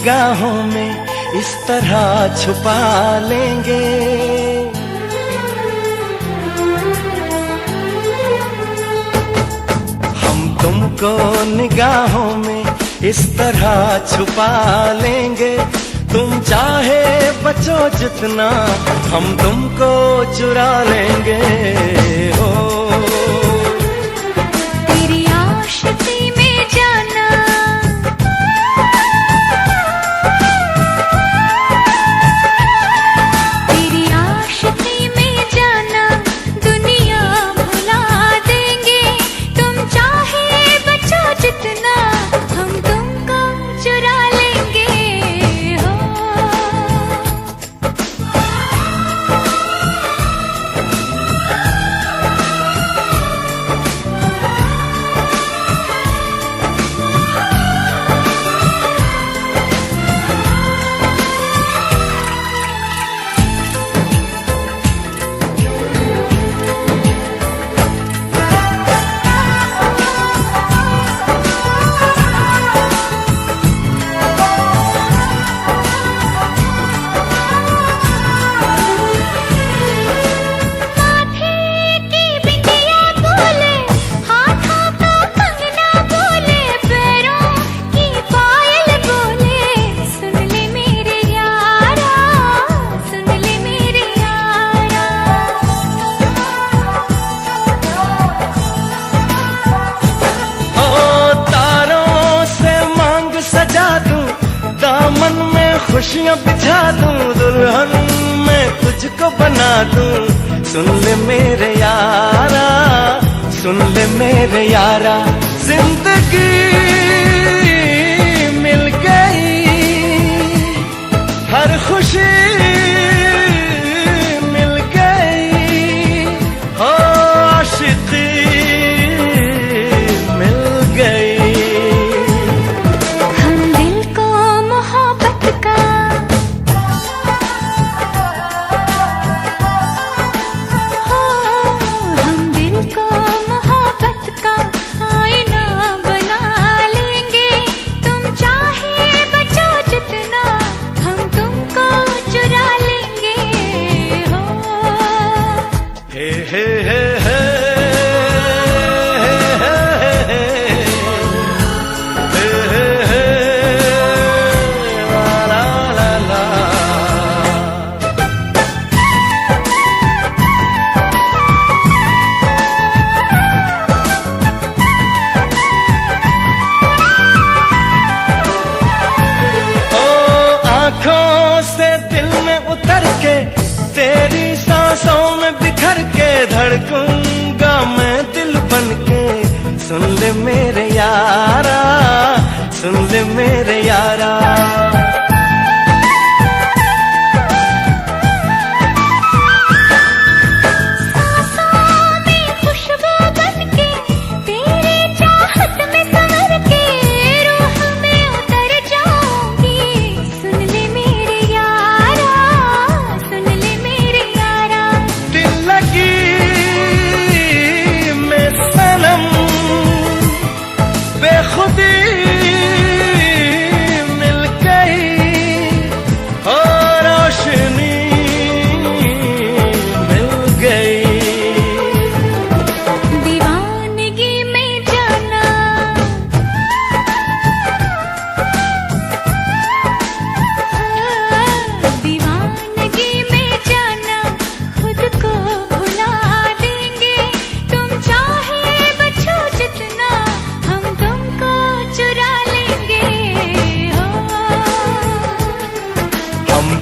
निगाहों में इस तरह छुपा लेंगे। हम तुमको निगाहों में इस तरह छुपा लेंगे। तुम चाहे बचो जितना हम तुमको चुरा लेंगे। हो तेरी आशिकी में जाना, तेरी आशिकी में जाना दुनिया भुला देंगे। तुम चाहे बचो जितना हम तुमको चुरा लेंगे। हो खुशियाँ बिछा दूं, दुल्हन मैं तुझको बना दूं। सुन ले मेरे यारा, सुन ले मेरे यारा, जिंदगी मिल गई, हर खुशी मिल गई। हो आशिकी मिल गई। तेरी सांसों में बिखर के धड़कूंगा मैं दिल बन के। सुन ले मेरे यारा, सुन ले मेरे यारा।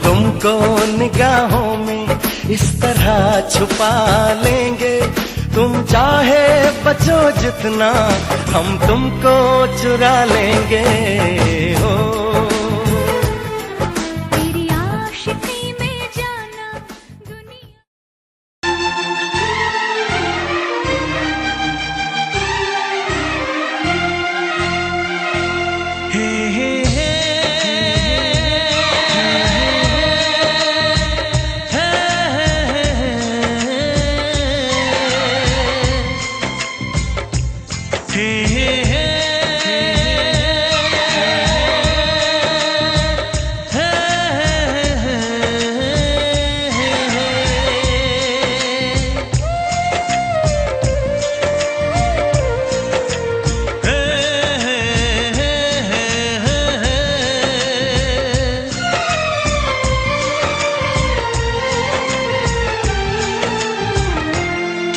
तुमको निगाहों में इस तरह छुपा लेंगे। तुम चाहे बचो जितना हम तुमको चुरा लेंगे। हो तेरी आशिकी में जाना दुनिया।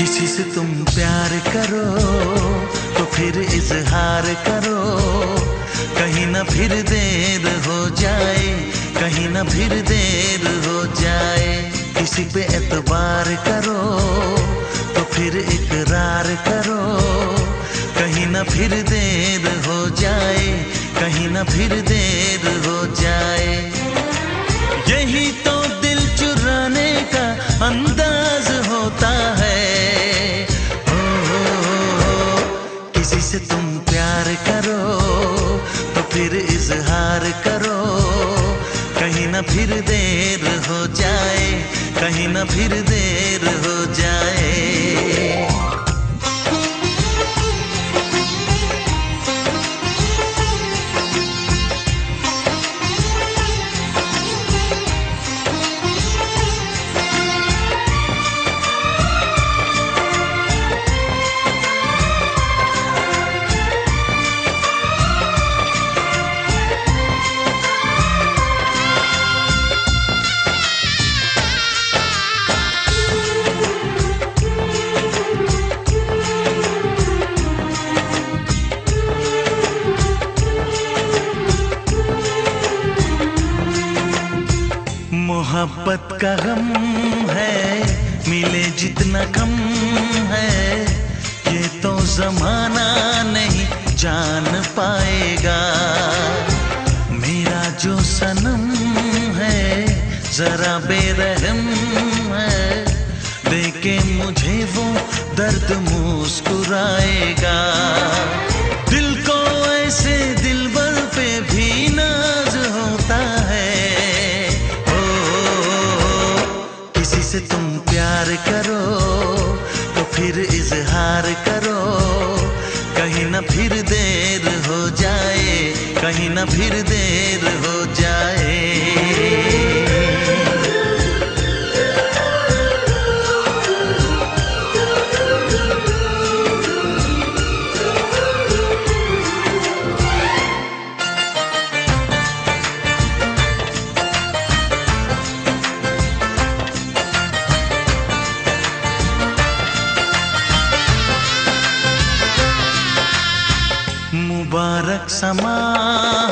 किसी से तुम प्यार करो तो फिर इजहार करो, कहीं ना फिर देर हो जाए, कहीं ना फिर देर हो जाए। किसी पे एतबार करो तो फिर इकरार करो, कहीं ना फिर देर हो जाए, कहीं ना फिर देर हो जाए। यही तो दिल चुराने का अंदाज होता है। किसी से तुम प्यार करो तो फिर इजहार करो, कहीं ना फिर देर हो जाए, कहीं ना फिर देर हो जाए। मोहब्बत का गम है, मिले जितना कम है, ये तो जमाना नहीं जान पाएगा। मेरा जो सनम है जरा बेरहम है, देखे मुझे वो दर्द मुस्कुराएगा। दिल को ऐसे दिलबर पे भी नाज होता है। किसी से तुम प्यार करो तो फिर इजहार करो, कहीं ना फिर देर हो जाए, कहीं ना फिर देर हो जाए। मुबारक समा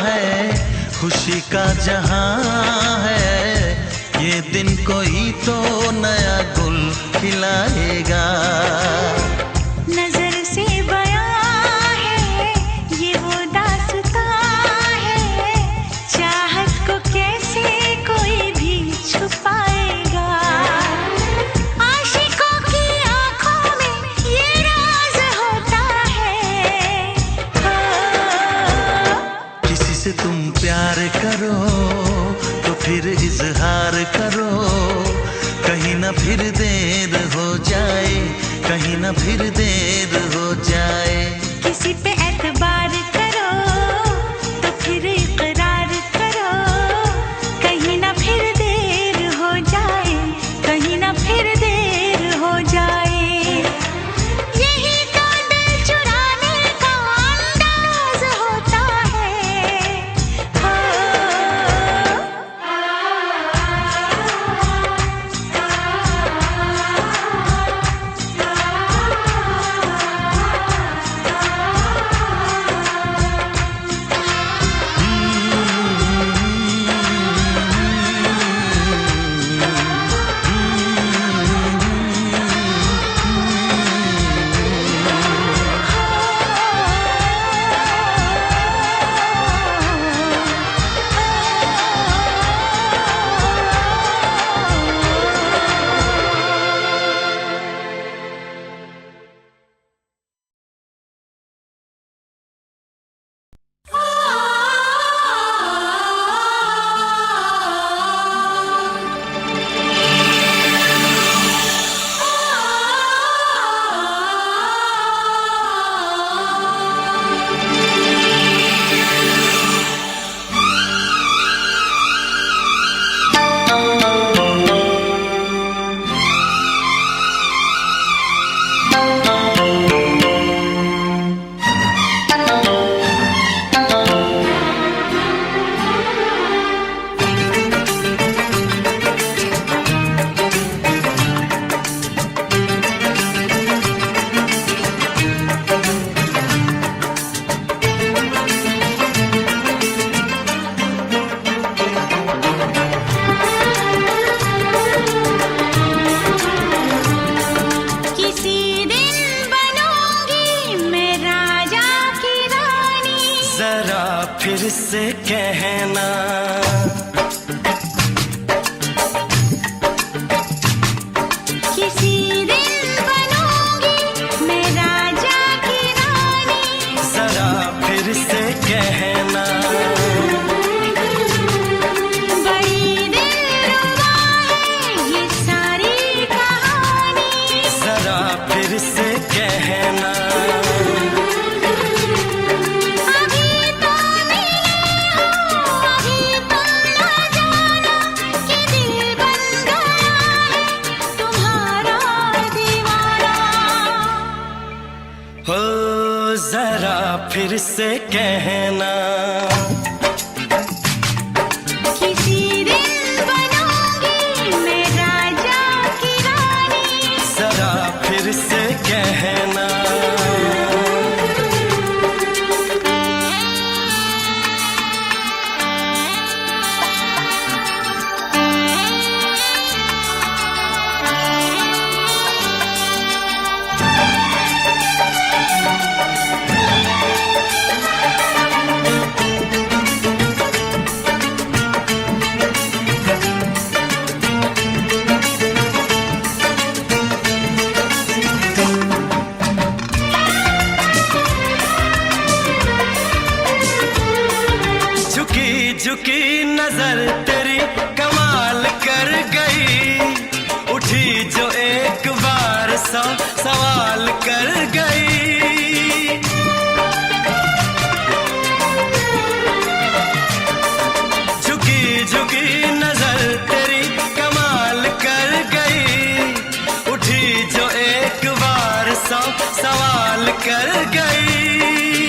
है, खुशी का जहां है, ये दिन कोई तो नया गुल खिलाएगा। नजर से बयां है ये वो दास्तां है, चाहत को कैसे कोई भी छुपाएगा। आशिकों की आंखों में ये राज होता है। किसी से तुम प्यार करो तो फिर इजहार करो, कहीं ना फिर देर हो जाए, कहीं ना फिर देर हो जाए। किसी पे एतबार करो तो फिर इकरार करो, कहीं ना फिर देर हो जाए, कहीं ना फिर देर हो जाए। यही तो दिल चुराने का अंदाज होता है। फिर से कहना। किसी दिन बनूंगी मैं राजा की रानी, जरा फिर से कहना। बड़ी दिलरुबा है ये सारी कहानी, जरा फिर से कहना। अभी तो मिले हो, अभी तुम ना जाना कि दिल बन गया है तुम्हारा दीवाना। हो जरा फिर से कहना। किसी दिन बनूंगी मैं राजा की रानी, जरा फिर से कहना। झुकी झुकी नजर तेरी कमाल कर गई, उठी जो एक बार 100 सवाल कर गई। झुकी झुकी नजर तेरी कमाल कर गई, उठी जो एक बार 100 सवाल कर गई।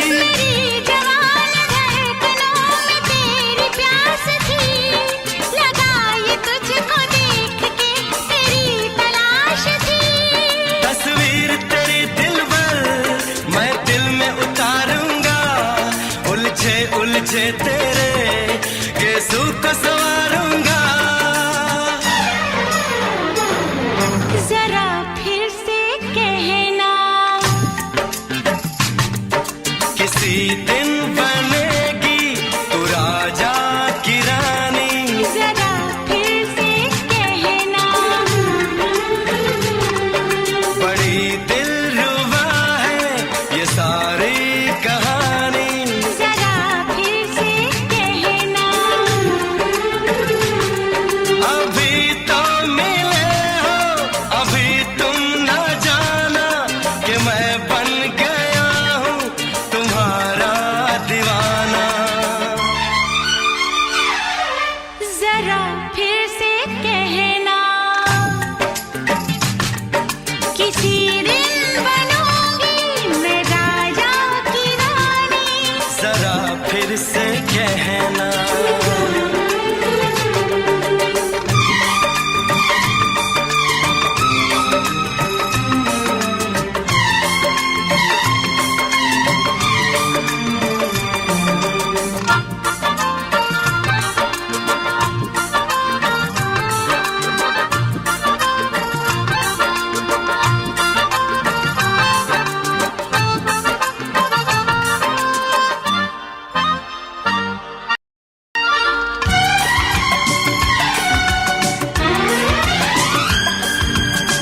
मेरी जवान धड़कनों में तेरी प्यास थी, लगाई तुझको देख के तेरी तलाश थी। तस्वीर तेरी दिल भर मैं दिल में उतारूंगा, उलझे उलझे तेरे गेसू को संवारूंगा। जरा फिर से कहना, किसी दिन बनेगी तू राजा की रानी, जरा फिर से कहना। बड़ी दिलरुबा है ये सारी कहानी। जरा फिर से कहना, अभी तो मिले हो, अभी तुम ना जाना कि मैं बन गया हूँ तुम्हारा दीवाना। जरा फिर से कहना, किसी दिन बनूंगी मैं राजा की रानी, जरा फिर से कहना।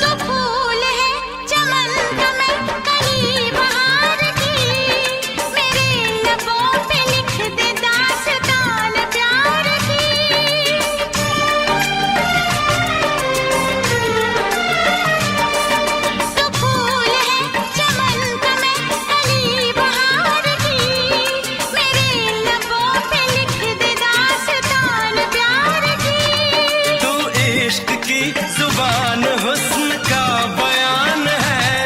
तो फूल है चमन का मैं कली बहार की, मेरे लबों पे लिख दे दास्तान प्यार की। तो फूल है चमन का मैं कली बहार की, मेरे लबों पे लिख दे दास्तान प्यार की। तू इश्क की जुबान हुस्न का बयान है,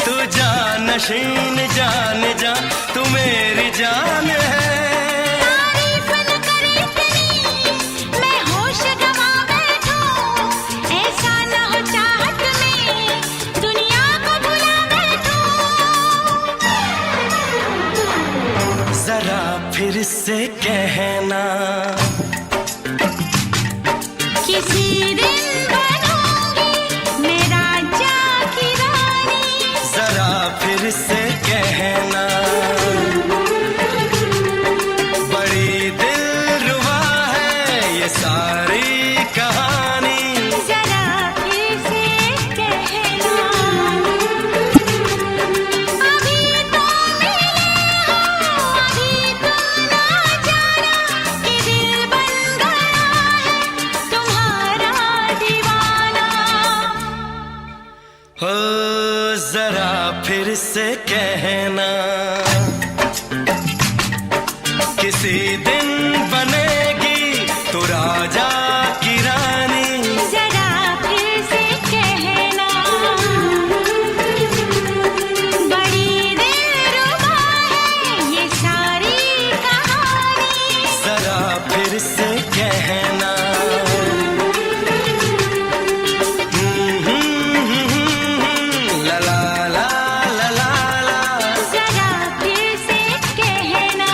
तू जानशीन जान जा तू मेरी जान है। तारीफ न करे इतनी मैं होश गवा बैठूं, ऐसा न हो चाहत में दुनिया को भुला बैठूं। जरा फिर से कहना, किसी दिन बनूंगी मैं राजा की रानी, जरा फिर से कहना। बड़ी हो जरा फिर से कहना, किसी दिन बनेगी तू राजा की रानी। जरा फिर से कहना, बड़ी दिलरुबा है ये सारी कहानी। जरा फिर से कहना, ला ला ला ला ला ला। जरा फिर से कहना,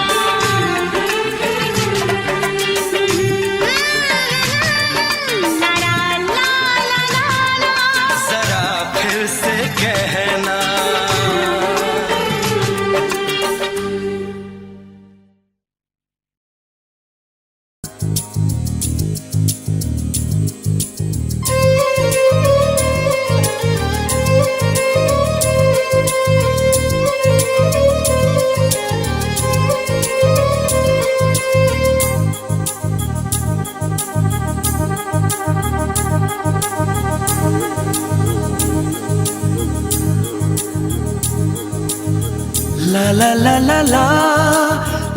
ला ला ला ला ला। जरा फिर से कहना। ला ला ला ला ला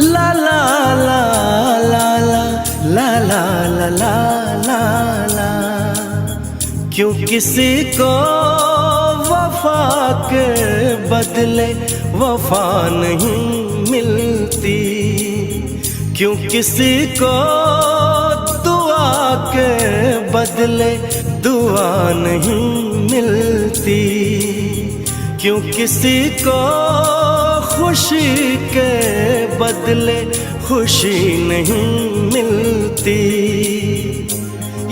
ला ला ला ला ला ला ला ला ला ला। क्यों किसी को वफा के बदले वफा नहीं मिलती, क्यों किसी को दुआ के बदले दुआ नहीं मिलती, क्यों किसी को खुशी के बदले खुशी नहीं मिलती।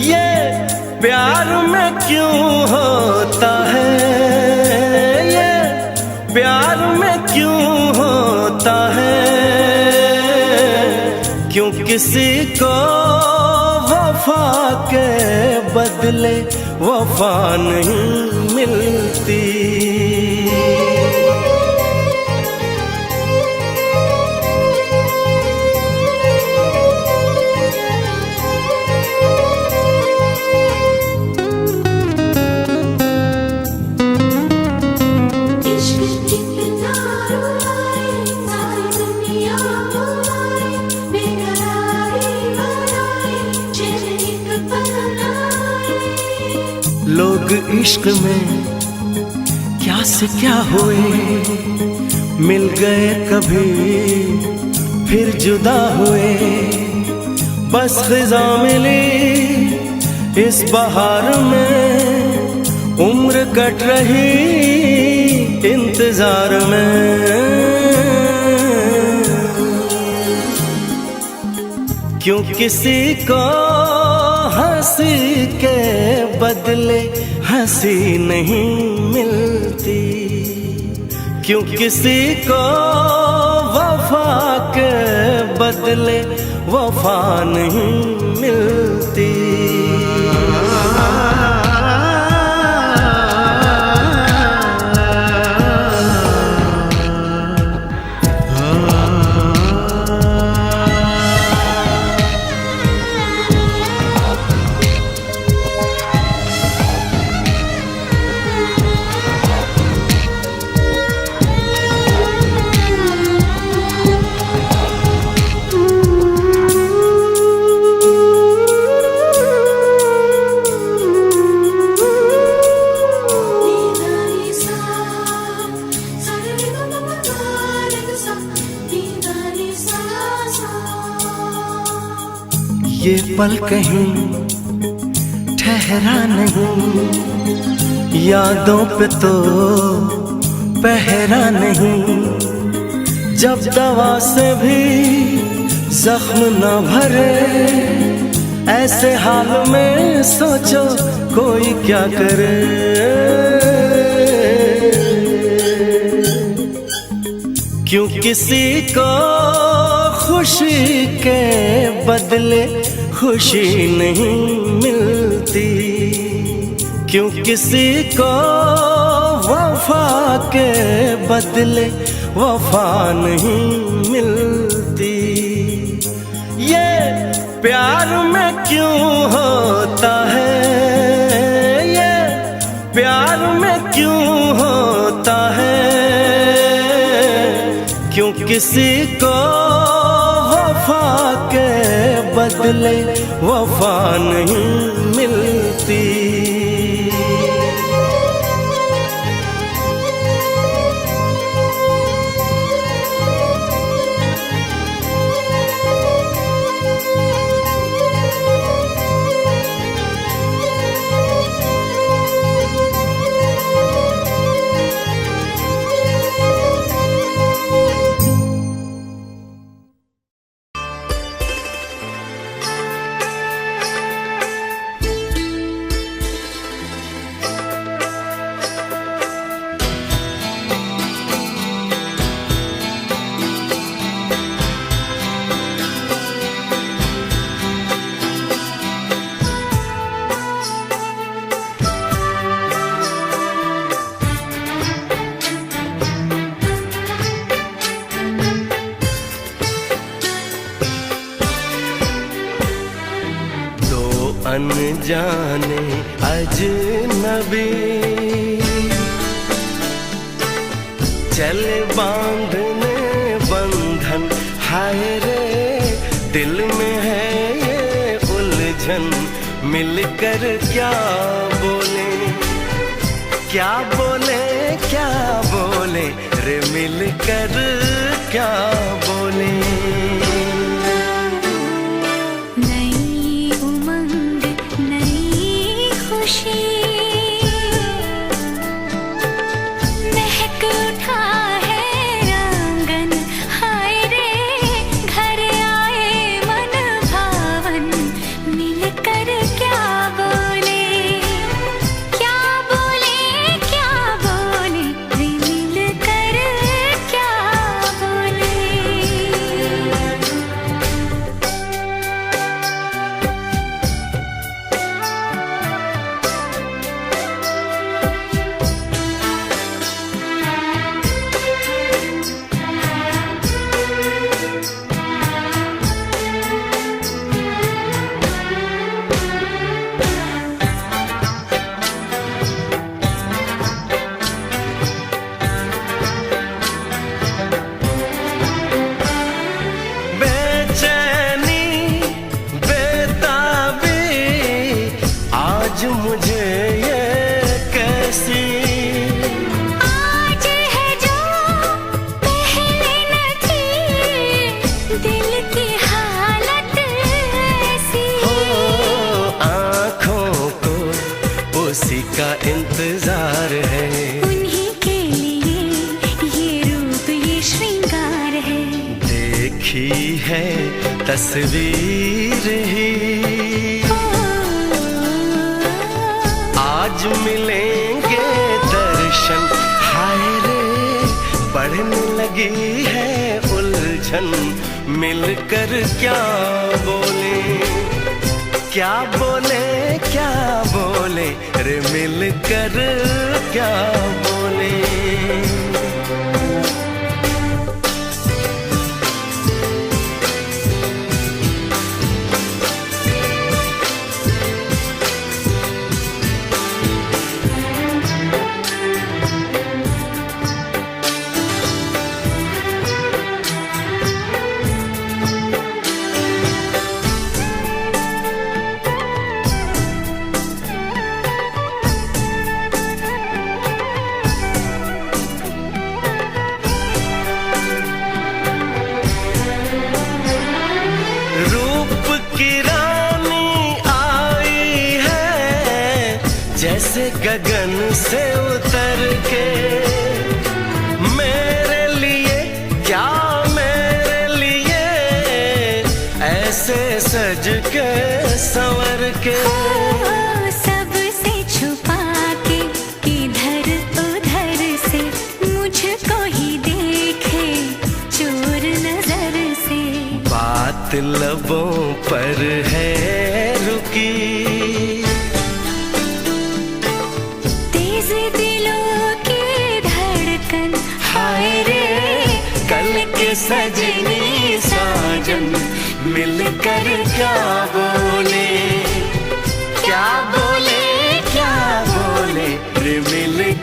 ये प्यार में क्यों होता है, ये प्यार में क्यों होता है, क्यों किसी को वफा के बदले वफा नहीं मिलती। लोग इश्क में क्या से क्या हुए, मिल गए कभी फिर जुदा हुए। बस खिज़ा मिली इस बहार में, उम्र कट रही इंतजार में। क्यों किसी को हंसी के बदले हंसी नहीं मिलती, क्यों किसी को वफा के बदले वफा नहीं मिलती। ये पल कहीं ठहरा नहीं, यादों पे तो पहरा नहीं। जब दवा से भी जख्म न भरे, ऐसे हाल में सोचो कोई क्या करे। क्यों किसी को खुशी के बदले खुशी नहीं मिलती, क्यों किसी को वफा के बदले वफा नहीं मिलती। ये प्यार में क्यों होता है, ये प्यार में क्यों होता है, क्यों किसी को वफा के बदले वफा नहीं मिलती। अनजाने अजनबी चले बांधने बंधन, हाय रे दिल में है ये उलझन। मिलकर क्या बोले, क्या बोले, क्या बोले रे, मिलकर क्या बोले। मुझे ये कैसी आज है जो पहले न थी, दिल की हालत ऐसी हो, आँखों को उसी का इंतजार है। उन्हीं के लिए ये रूप ये श्रृंगार है। देखी है तस्वीर ही, आज मिलेंगे दर्शन, हाय रे बढ़ने लगी है उलझन। मिलकर क्या बोले, क्या बोले, क्या बोले रे, मिलकर क्या बोले। जैसे गगन से उतर के, मेरे लिए क्या मेरे लिए ऐसे सज के संवर के। सबसे छुपा के इधर उधर से मुझको ही देखे चोर नजर से। बात लबों पर है रुकी, दिलों की धड़कन, हाय रे कल के सजनी साजन। मिलकर क्या बोले, क्या बोले, क्या बोले रे, मिलकर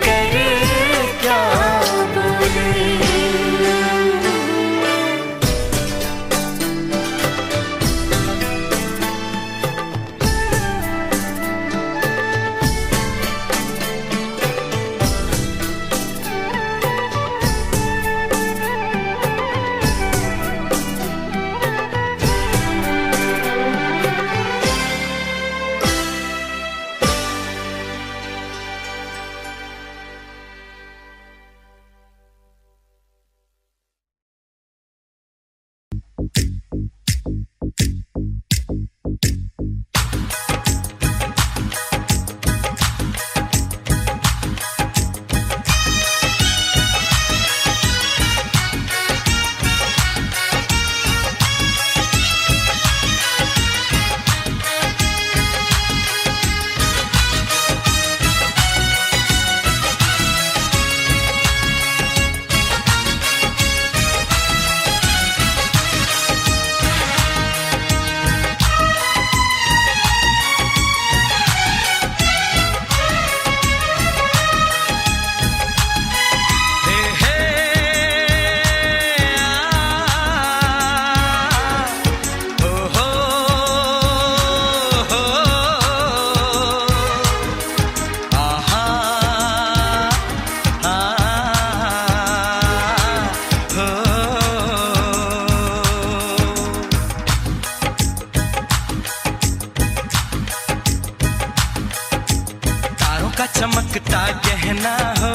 गहना हो,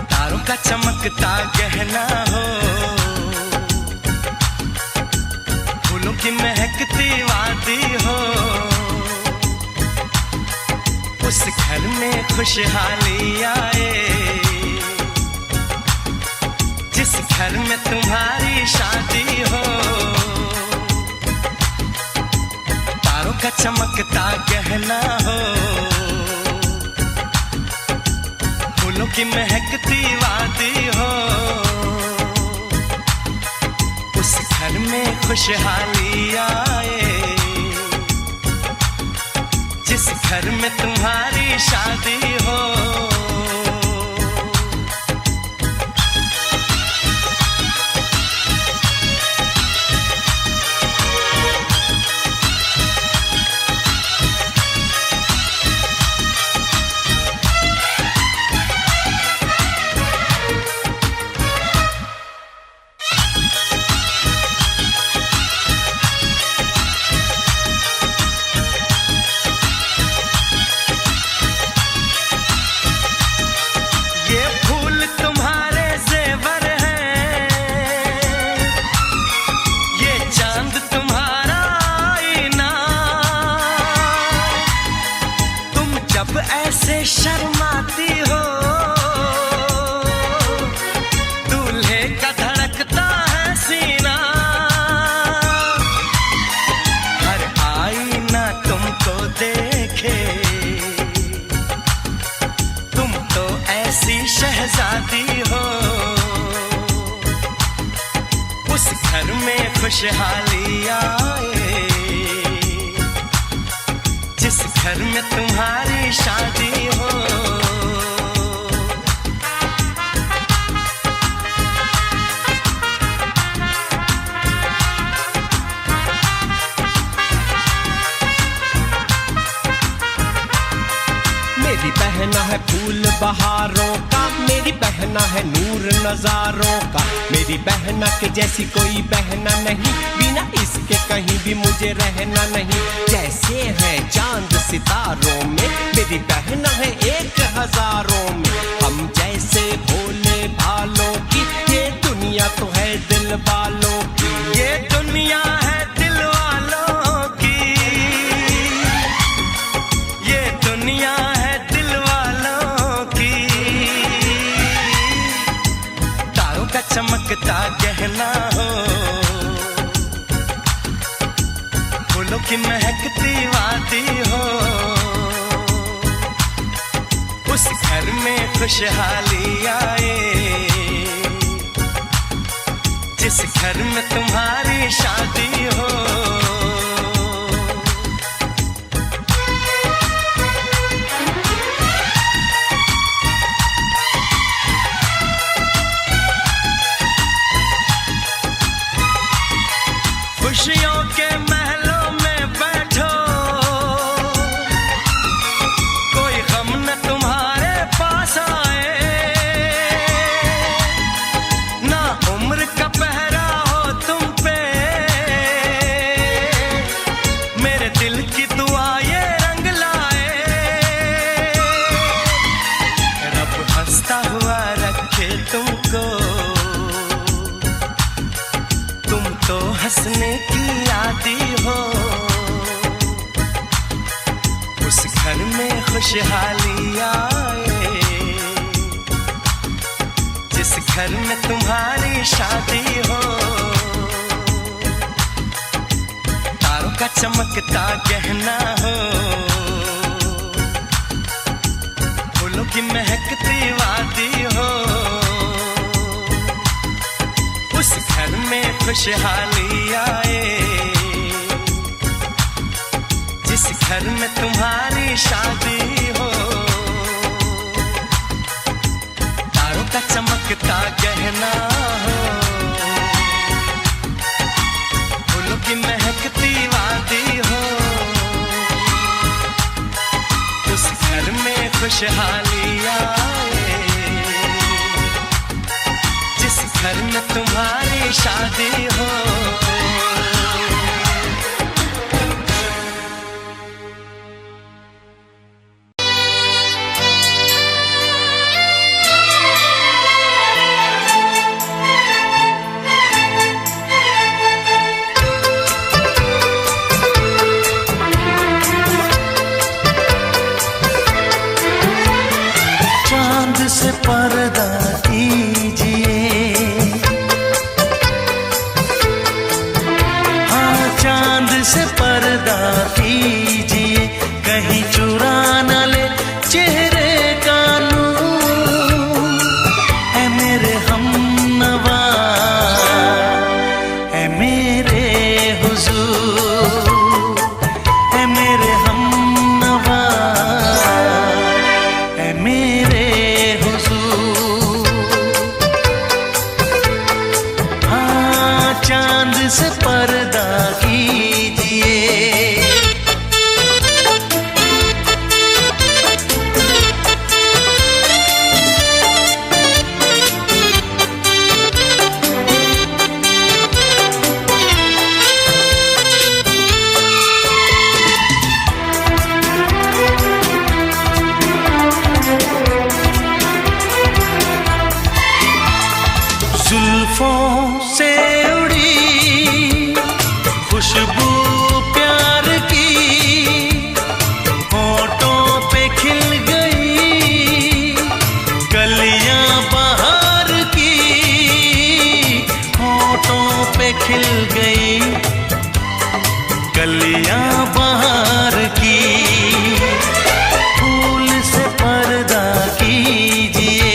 तारों का चमकता गहना हो, फूलों की महकती वादी हो, उस घर में खुशहाली आए जिस घर में तुम्हारी शादी हो। तारों का चमकता गहना हो, फूलों की महकती वादी हो, उस घर में खुशहाली आए जिस घर में तुम्हारी शादी हो। ऐसे शर्माती हो, दूल्हे का धड़कता है सीना, हर आईना तुमको देखे, तुम तो ऐसी शहजादी हो। उस घर में खुशहाली आए जिस घर में तुम्हारी शादी हो। मेरी बहना है फूल बहारों का, मेरी बहना है नूर नजारों का, मेरी बहना के जैसी कोई बहना नहीं, बिना इसके कहीं भी मुझे रहना नहीं। जैसे है चांद सितारों में, मेरी बहना है 1000 में, हम जैसे भोले भालों की, ये दुनिया तो है दिल वालों की, ये दुनिया है दिल वालों की, ये दुनिया है दिल वालों की। तारों का चमकता गहना हो, फूलों की महकती वादी हो, उस घर में खुशहाली आए जिस घर में तुम्हारी शादी हो। खुशियों के महलों में बैठो, कोई गम न तुम्हारे पास आए, ना उम्र का पहरा हो तुम पे, मेरे दिल की दुआ ये रंग लाए, रब हंसता हुआ रखे तुमको, तुम तो हंसने की आदी हो। उस घर में खुशहाली आए जिस घर में तुम्हारी शादी हो। तारों का चमकता गहना हो, फूलों की महकती वादी हो, उस घर में खुशहाली आए जिस घर में तुम्हारी शादी हो। तारों का चमकता गहना हो, फूलों की महकती वादी हो, उस घर में खुशहाली आए जिस घर में तुम्हारी शादी हो। चांद से पर्दा कीजिए, हाँ चांद से पर्दा कीजिए, कहीं चुरा न ले चेहरे का नूर। ऐ मेरे हमनवा, ऐ मेरे हुजूर, ऐ मेरे हमनवा, ऐ मेरे हुजूर। हाँ चांद से पर्दा कीजिए। जुल्फों से उड़ी खुशबू प्यार की, होठों पे खिल गई कलियां बहार की, होठों पे खिल गई कलियां बहार की। फूल से पर्दा कीजिए,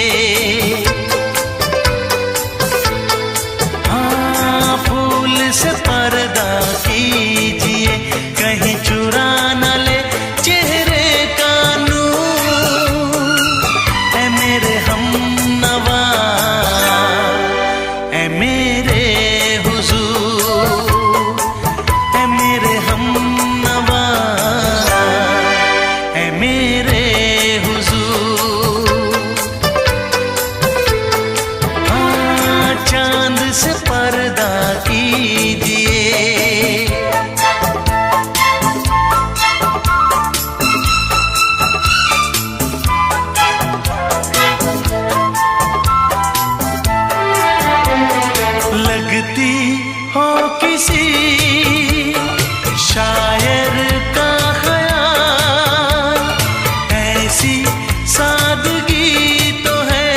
से पर्दा कीजिए, कहीं चुरा न ले चेहरे का नूर। ऐ मेरे हमनवा, ऐ मेरे हुजूर, ऐ मेरे हमनवा, ऐ मेरे हुजूर। हाँ चांद से पर्दा कीजिए। लगती हो किसी शायर का ख़याल, ऐसी सादगी तो है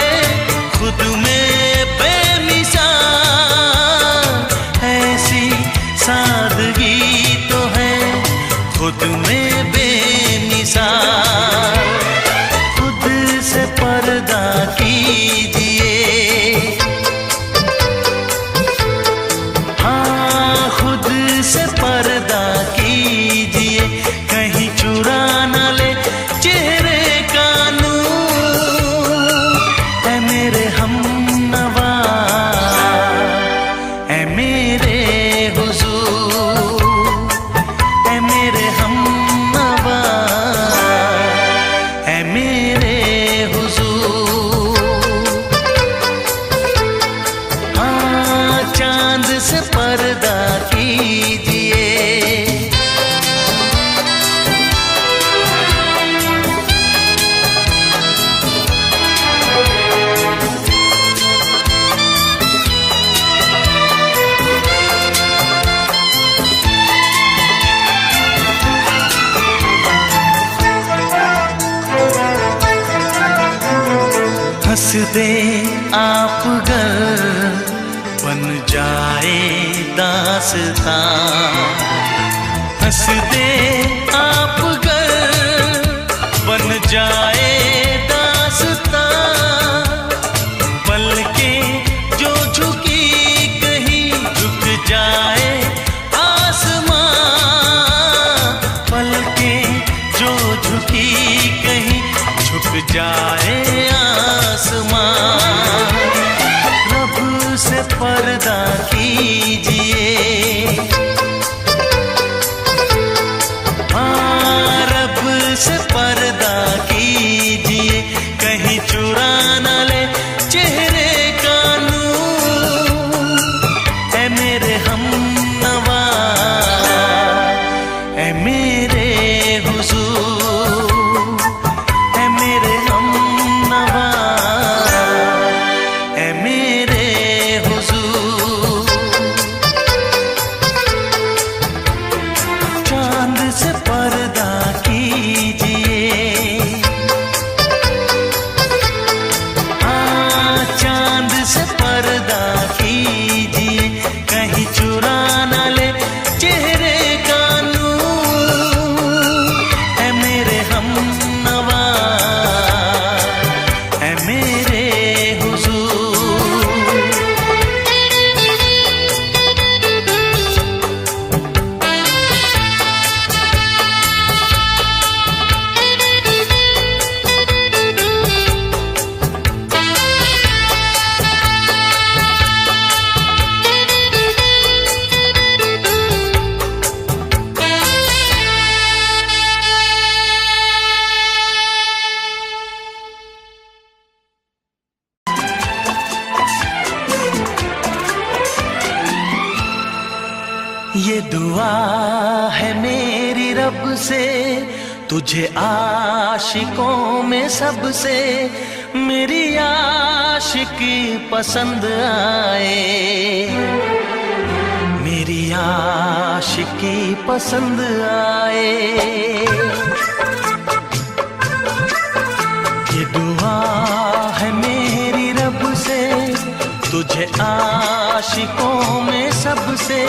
खुद में बेमिसाल, ऐसी सादगी तो है खुद में बेमिसाल। खुद से पर्दा कीजिए, हाँ खुद से पर्दा कीजिए, कहीं चुरा न ले चेहरे का नूर। ऐ मेरे हमनवा, ऐ मेरे हुजूर, ऐ मेरे हमनवा, ऐ मेरे हुजूर। हाँ चांद से पर्दा कीजिए। हंस दे आप गर बन जाए दास्तां, हंस दे आप गर बन जाए दास्तां। पलकें जो झुकी कहीं झुक जाए आसमां, पलकें जो झुकी कहीं झुक जाए आसमां। रब से पर्दा कीजिए, हाँ रब से पर्दा कीजिए, कहीं चुरा न ले चेहरे का नूर। ऐ मेरे हमनवा, ऐ मेरे हुजूर, ऐ मेरे हमनवा, ये दुआ है मेरी रब से, तुझे आशिकों में सबसे मेरी आशिकी पसंद आए, मेरी आशिकी पसंद आए। ये दुआ है मेरी रब से, तुझे आशिकों में सबसे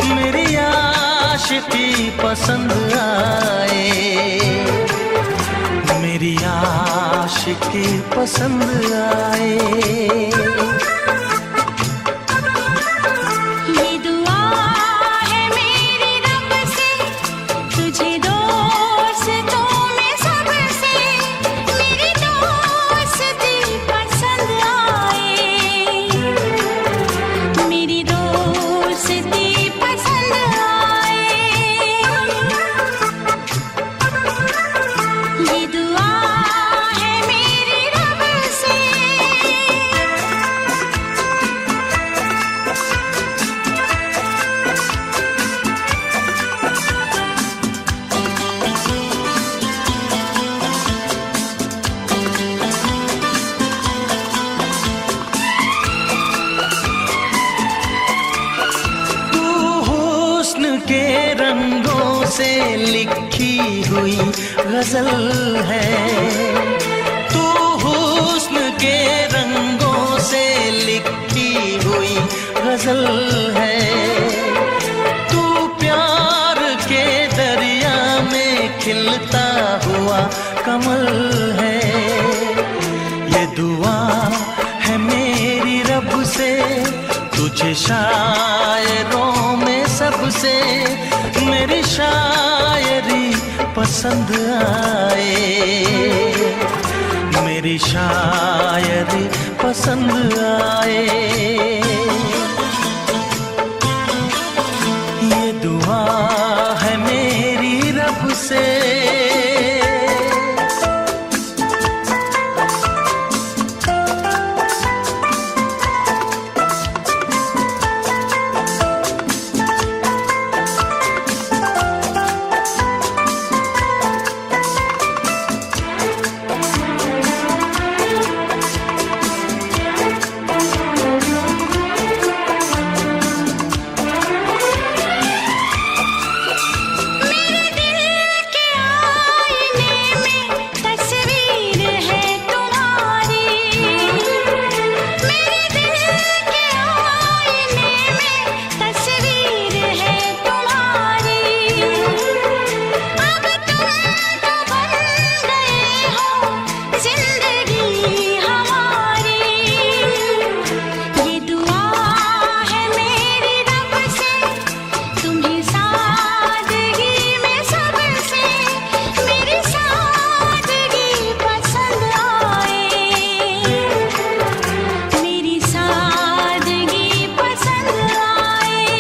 मेरी आशिकी पसंद आए, मेरी आशिकी पसंद आए। ये दुआ है मेरी रब से, तुझे दोस्तों में सबसे मेरी दोस्ती पसंद आए, मेरी दोस्ती पसंद आए। ये दुआ है मेरी रब से। तू हुस्न के रंगों से लिखी हुई गजल है, तू हुस्न के रंगों से लिखी हुई गजल है, तू प्यार के दरिया में खिलता हुआ कमल है। ये दुआ है मेरी रब से, तुझे शायरों में सबसे मेरी शायरी पसंद आए, मेरी शायरी पसंद आए। ये दुआ है मेरी रब से। मेरे दिल के आईने में तस्वीर है तुम्हारी, मेरे दिल के आईने में तस्वीर है तुम्हारी। अब तुम तो बन गए हो जिंदगी हमारी। ये दुआ है मेरी रब से, तुम्हें सादगी में सबसे मेरी सादगी पसंद आए, मेरी सादगी पसंद आए।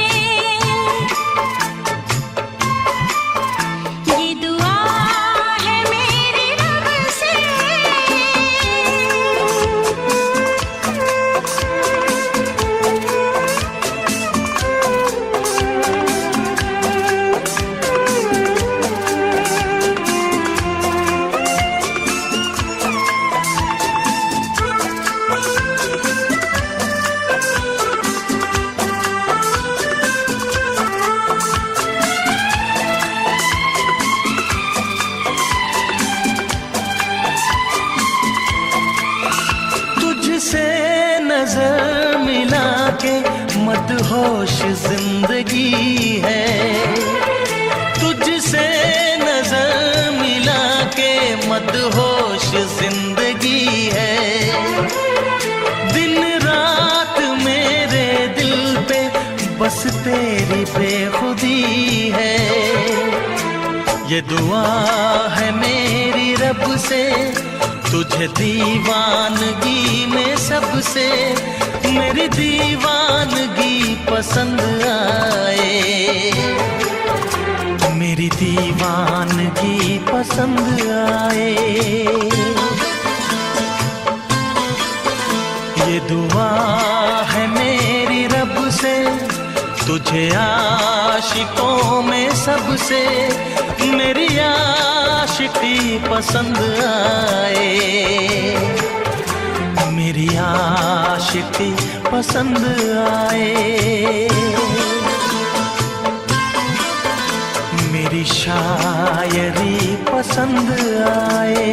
ये दुआ है मेरी रब से। तुझसे नजर मिला के मदहोश जिंदगी है, तुझसे नजर मिला के मदहोश जिंदगी है। दिन रात मेरे दिल पे बस तेरी बेखुदी है। ये दुआ है मेरी रब से, तुझे दीवानगी में सबसे मेरी दीवानगी पसंद आए, मेरी दीवानगी पसंद आए। ये दुआ है मेरी रब से, तुझे मुझे आशिकों में सबसे मेरी आशिकी पसंद आए, मेरी आशिकी पसंद आए, मेरी शायरी पसंद आए,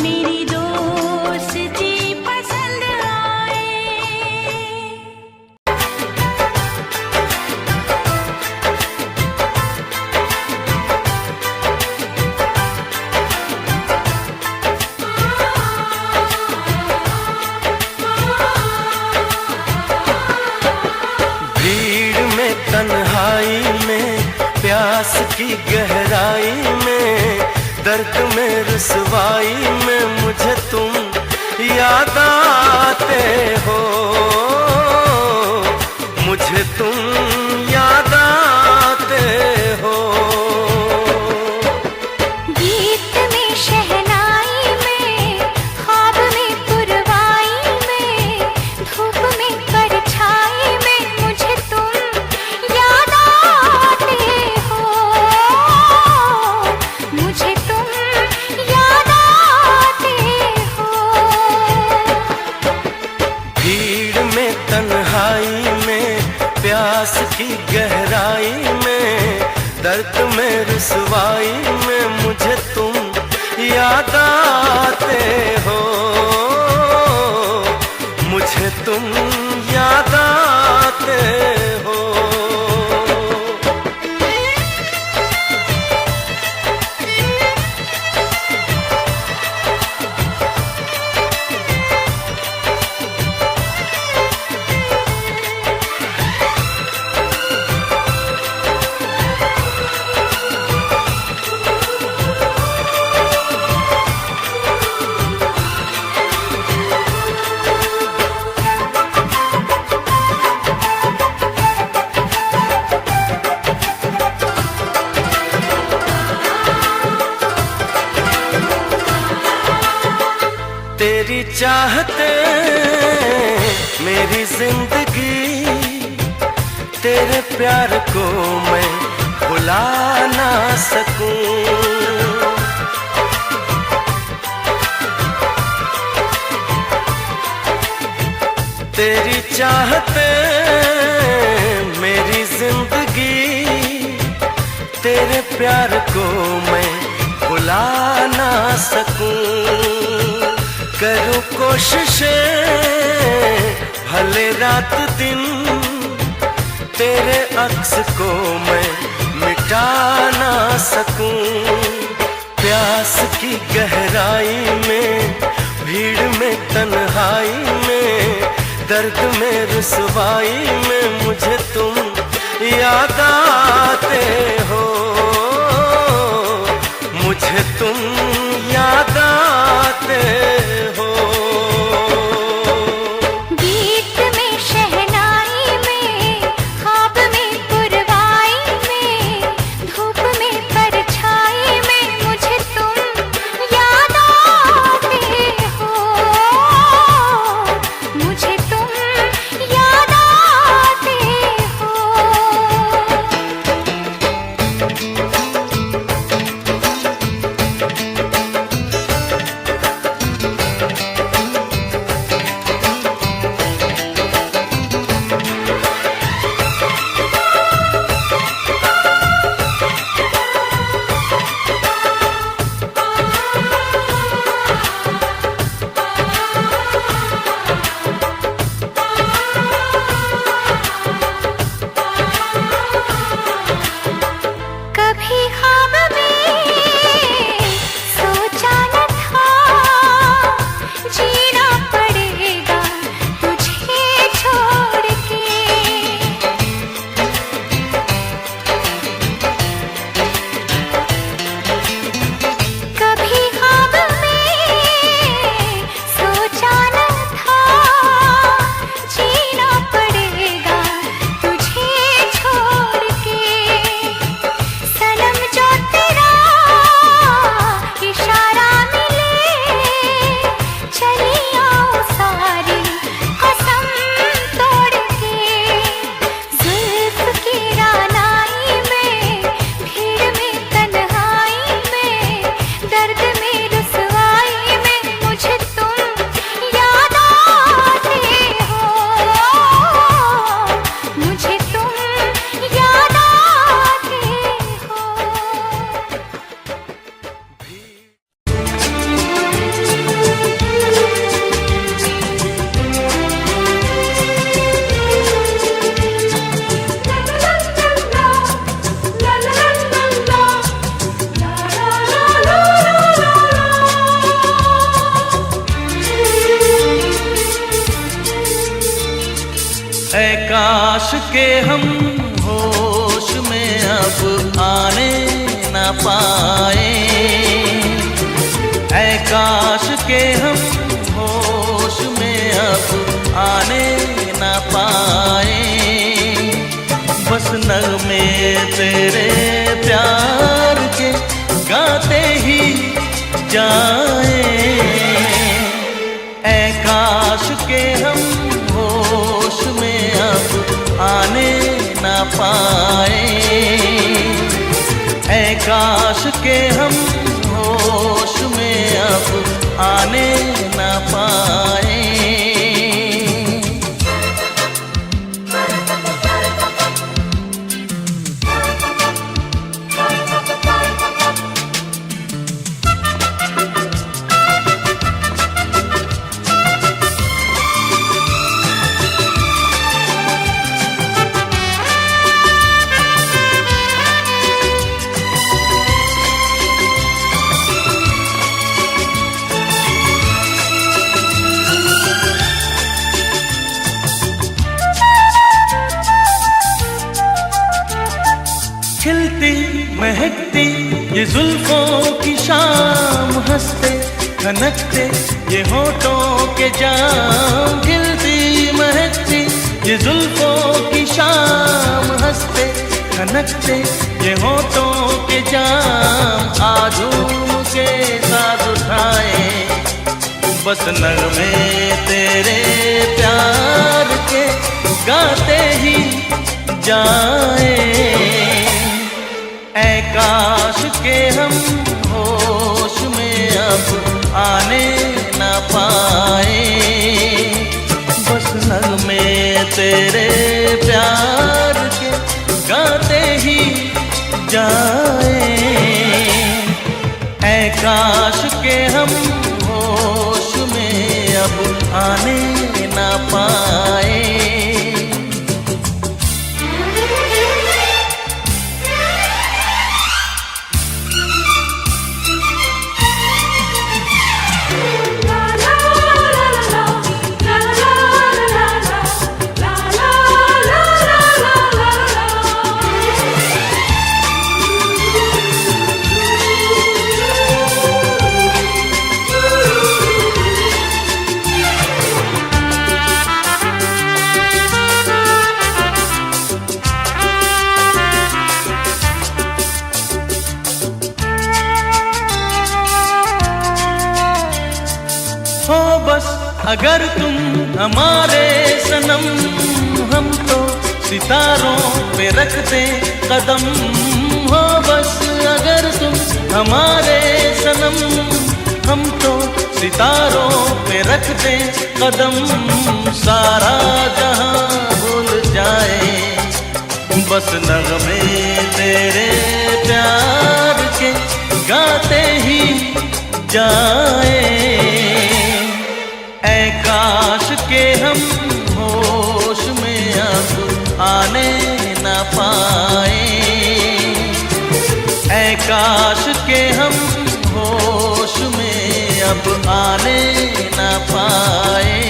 मेरी दोस्ती पसंद आए। भीड़ में तन्हाई में प्यास की गहराई में दर्द में रुसवाई में मुझे तुम याद आते हो, मुझे तुम याद आते हो। गीत में शहनाई में ख्वाब में पुरवाई में धूप में परछाई में मुझे तुम याद आते हो, मुझे तुम याद आते हो। भीड़ में तन्हाई में प्यास की गहराई में दर्द में रुसवाई में मुझे तुम याद आते हो, मुझे तुम याद आते हो। तेरी चाहते मेरी जिंदगी, तेरे प्यार को मैं भुला ना सकूं। तेरी चाहते मेरी जिंदगी, तेरे प्यार को मैं भुला ना सकूं। करूं कोशिशें भले रात दिन, तेरे अक्स को मैं मिटा ना सकूं। प्यास की गहराई में भीड़ में तन्हाई में दर्द में रुसवाई में मुझे तुम याद आते हो, मुझे तुम याद आते हो। गीत में शहनाई में ख्वाब में पुरवाई में धूप में परछाई में मुझे तुम याद आते हो, मुझे तुम याद आते हो। काश के हम होश में अब आने न पाए, ऐ काश के हम होश में अब आने न पाए। बस नगमे तेरे प्यार के गाते ही जाए, ऐ काश के हम होश में अब आने न पाए, ऐ काश के हम होश में अब आने न पाए। खिलती महकती ये जुल्फों की शाम, हंसते खनकते ये होठों के जाम। खिलती महकती ये जुल्फों की शाम, हंसते खनकते ये होठों के जाम। आजूम के साथ उठाए बस नगमे तेरे प्यार के गाते ही जाए, ऐ काश के हम होश में अब आने न पाए। बस नगमे तेरे प्यार के गाते ही जाए, ऐ काश के हम होश में अब आने न पाए। हो बस अगर तुम हमारे सनम, हम तो सितारों पे रखते कदम। हो बस अगर तुम हमारे सनम, हम तो सितारों पे रखते कदम। सारा जहां भूल जाए बस नगमे तेरे प्यार के गाते ही जाए, ऐ काश के हम होश में अब आने न पाए, ऐ काश के हम होश में अब आने न पाए।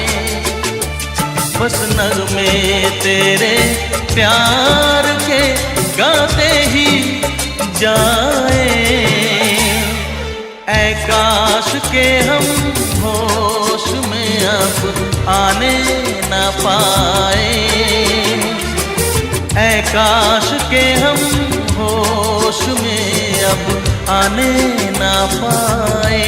बस नगमे तेरे प्यार के गाते ही जाए, ऐ काश के हम होश में अब आने न पाए, ऐ काश के हम होश में अब आने न पाए।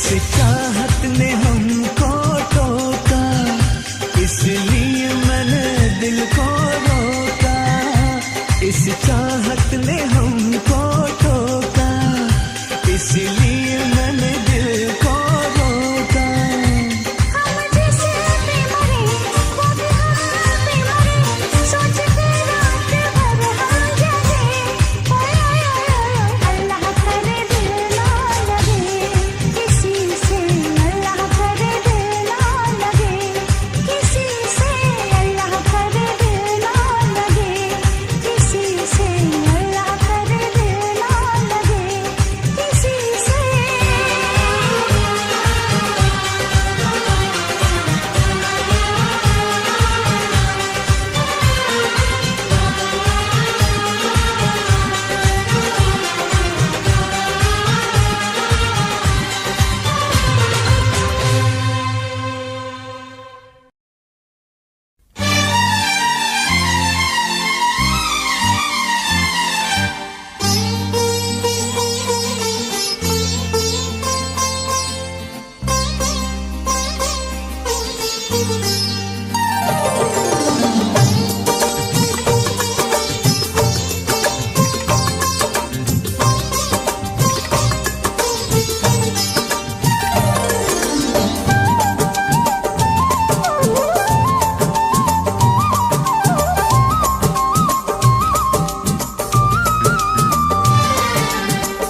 इस चाहत ने हमको टोका, इसलिए मैंने दिल को रोका। इस चाहत ने हमको टोका, इसलिए मैंने दिल को रोका। हम जिसे पे मरे वो भी हम पे मरे, सोच के रात भर हम जगे। अल्लाह करे दिल ना लगे किसी से, अल्लाह करे दिल ना लगे किसी से, अल्लाह करे दिल ना लगे किसी से, अल्लाह करे दिल ना लगे किसी से।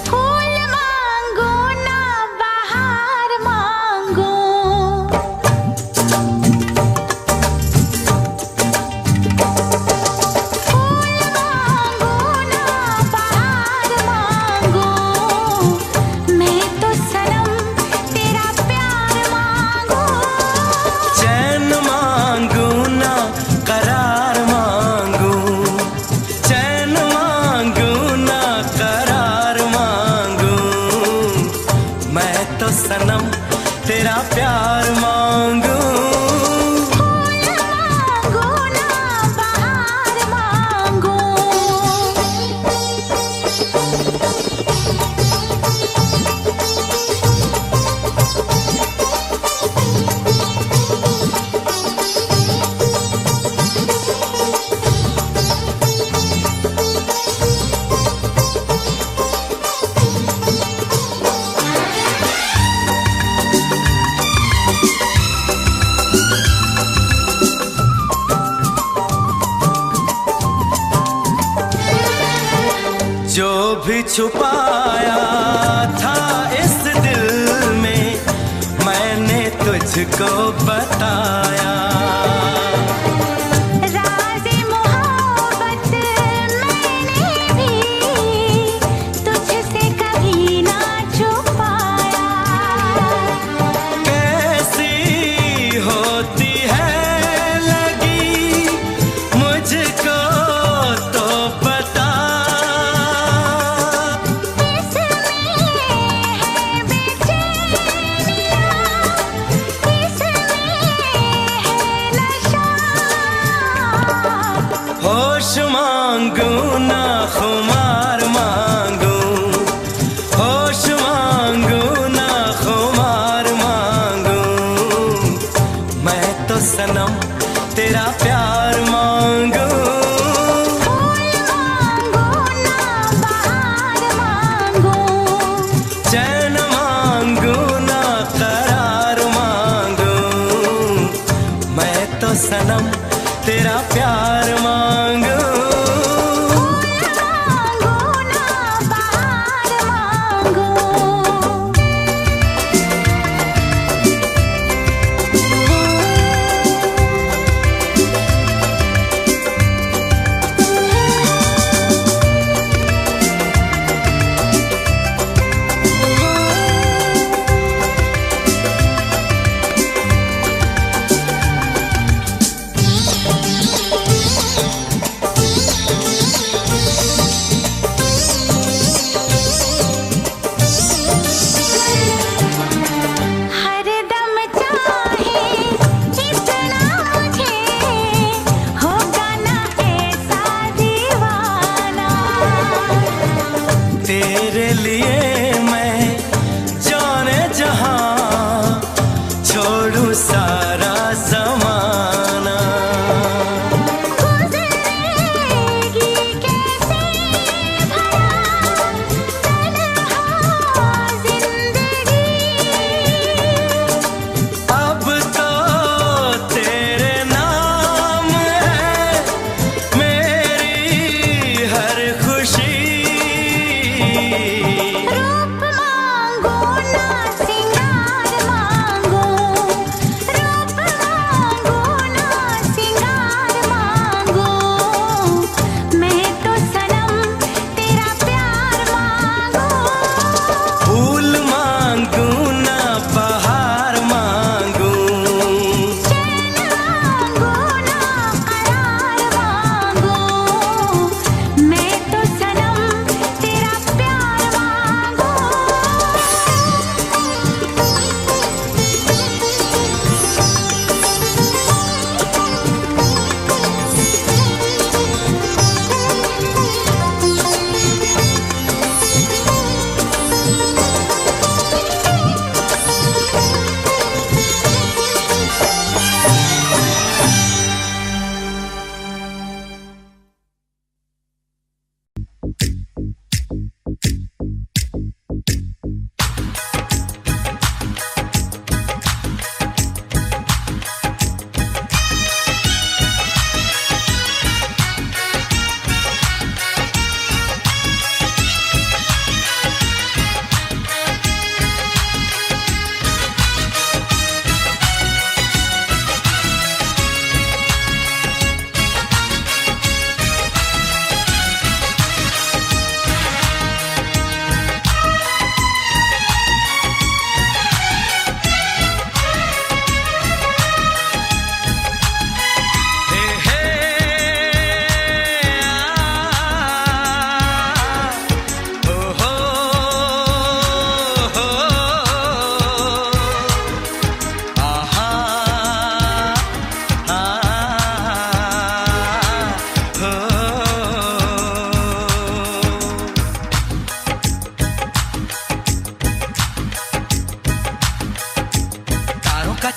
फूल मांगो ना बहार मांगो, फूल मांगो ना बहार मांगो, मैं तो सनम तेरा प्यार मांगू। चैन मांगू ना करार मांगू, चैन मांगू ना करार मांगू, मैं तो सनम तेरा प्यार मांगू। फूल मांगो ना बहार मांगो। जो भी छुपाया था इस दिल में, मैंने तुझको बताया। राज़े मोहब्बत मैंने भी तुझसे कभी ना छुपाया। कैसी होती है लगी मुझको तो बता, इसमें है बेचैनियाँ, इसमें है नशा। होश मांगू ना खुमार मांगू, होश मांगू ना खुमार मांगू, मैं तो सनम तेरा प्यार मांगू। फूल मांगो ना बहार मांगो, चैन मांगू ना करार मांगू, मैं तो सनम तेरा प्यार मांगू। फूल मांगो ना बहार मांगो। तेरे लिए मैं जाने जहां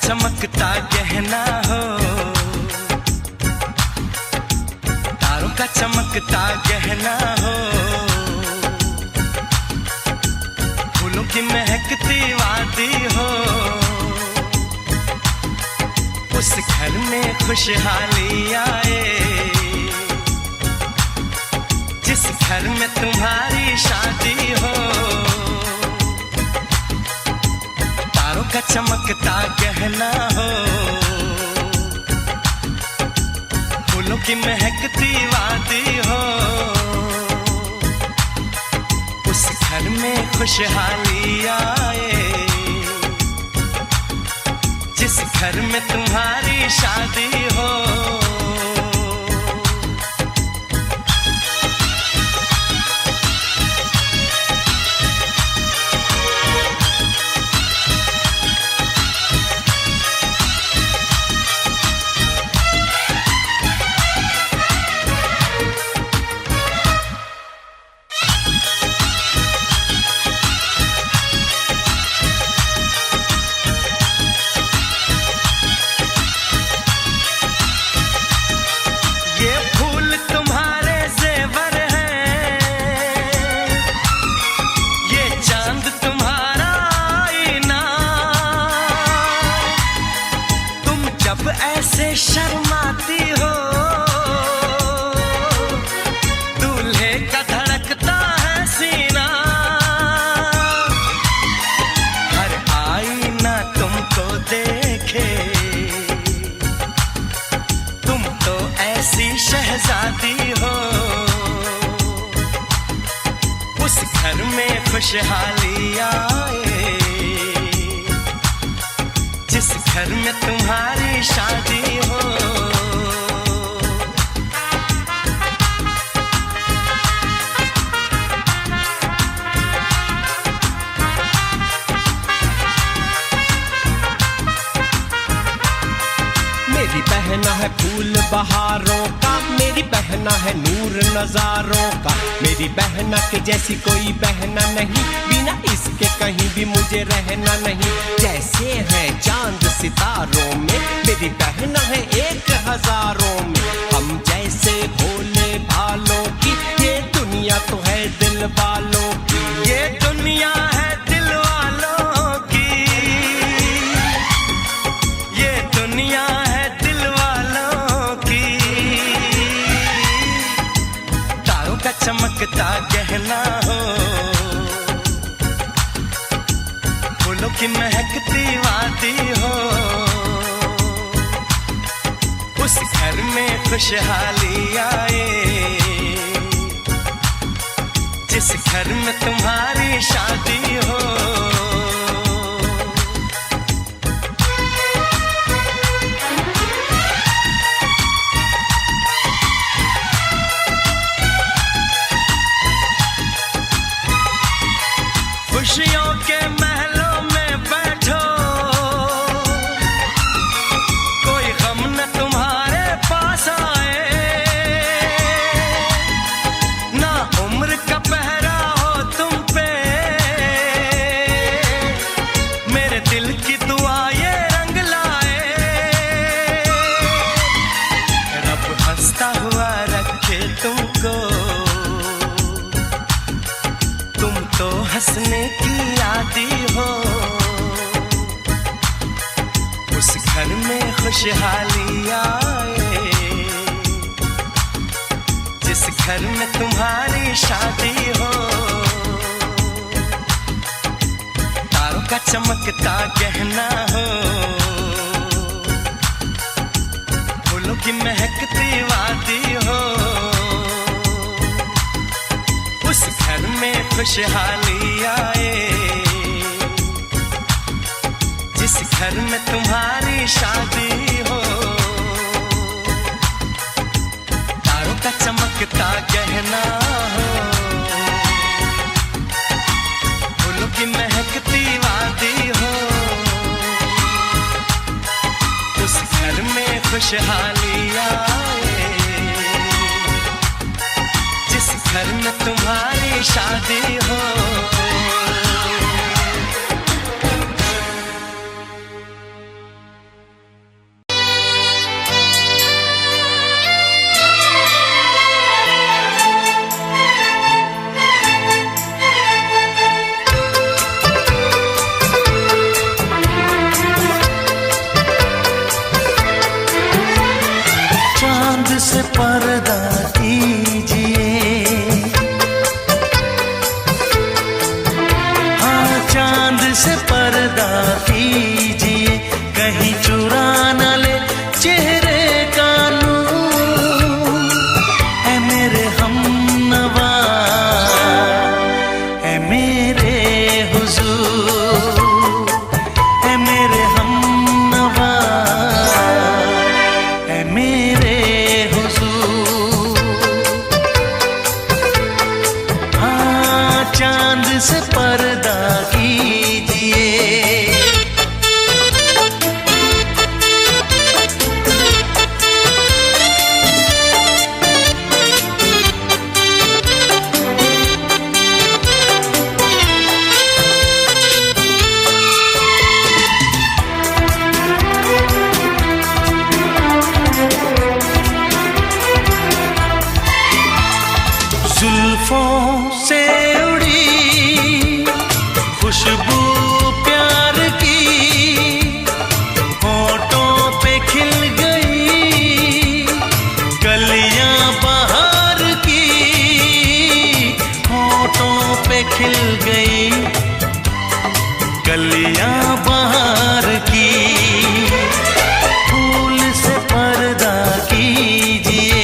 चमकता गहना हो, तारों का चमकता गहना हो, फूलों की महकती वादी हो, उस घर में खुशहाली आए जिस घर में तुम्हारी शादी हो। तारों का चमकता गहना हो, फूलों की महकती वादी हो, उस घर में खुशहाली आए जिस घर में तुम्हारी शादी हो। ऐसे शर्माती हो, दूल्हे का धड़कता है सीना, हर आईना तुमको देखे, तुम तो ऐसी शहजादी हो, उस घर में खुशहाली आए जिस घर में तुम्हारी शादी हो। मेरी बहना है फूल बहारों का, मेरी बहना है नूर नजारों का, मेरी बहना के जैसी कोई बहना नहीं, बिना इसके कहीं भी मुझे रहना नहीं। जैसे है चांद सितारों में, मेरी बहना है 1000 में, हम जैसे भोले भालों की, ये दुनिया तो है दिल वालों की, ये दुनिया है दिल वालों की, ये दुनिया है दिल वालों की। तारों का चमकता गहना हो, फूलों की महकती वादी हो, उस घर में खुशहाली आए जिस घर में तुम्हारी शादी हो। खुशियों के महलों में बैठो, कोई गम न तुम्हारे पास आए, ना उम्र का पहरा हो तुम पे, खुशहाली आए, जिस घर में तुम्हारी शादी हो, तारों का चमकता गहना हो, फूलों की महकती वादी हो, उस घर में खुशहाली आए, जिस घर में तुम्हारी शादी हो, तारों का चमकता गहना हो, फूलों की महकती वादी हो, उस घर में खुशहाली आए, जिस घर में तुम्हारी शादी हो। चांद से पर्दा कीजिए, हाँ चांद से पर्दा कीजिए, कहीं चुरा न ले चेहरे का नूर। ऐ मेरे हमनवा, ऐ मेरे हुजूर, ऐ मेरे हमनवा, ऐ मेरे हुजूर। हाँ चांद से पर्दा कीजिए, जुल्फों से उड़ी खुशबू प्यार की, होठों पे खिल गई कलियां बहार की, होठों पे खिल गई कलियां बहार की। फूल से पर्दा कीजिए,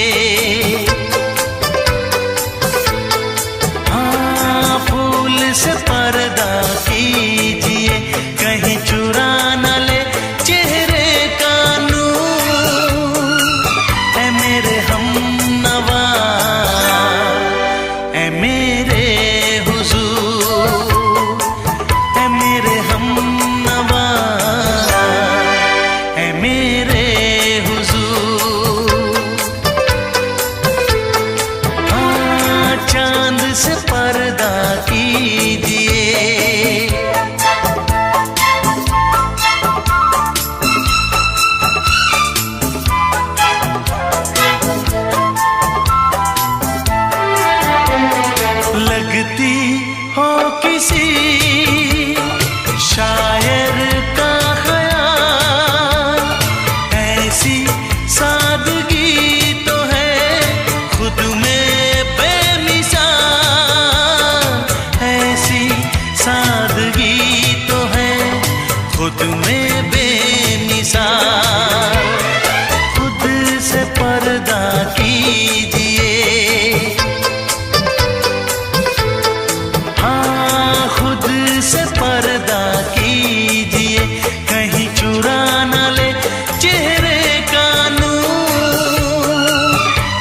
से पर्दा कीजिए, कहीं चुरा न ले चेहरे का नूर। ऐ मेरे हमनवा, ऐ मेरे हुजूर, ऐ मेरे हमनवा, ऐ मेरे हुजूर। हाँ चांद से पर्दा कीजिए, लगती हो किसी शायर का ख्याल, ऐसी सादगी तो है खुद में बेमिसाल, ऐसी सादगी तो है खुद में बेमिसाल। खुद से पर्दा कीजिए, हाँ खुद से पर्दा कीजिए, कहीं चुरा न ले चेहरे का नूर।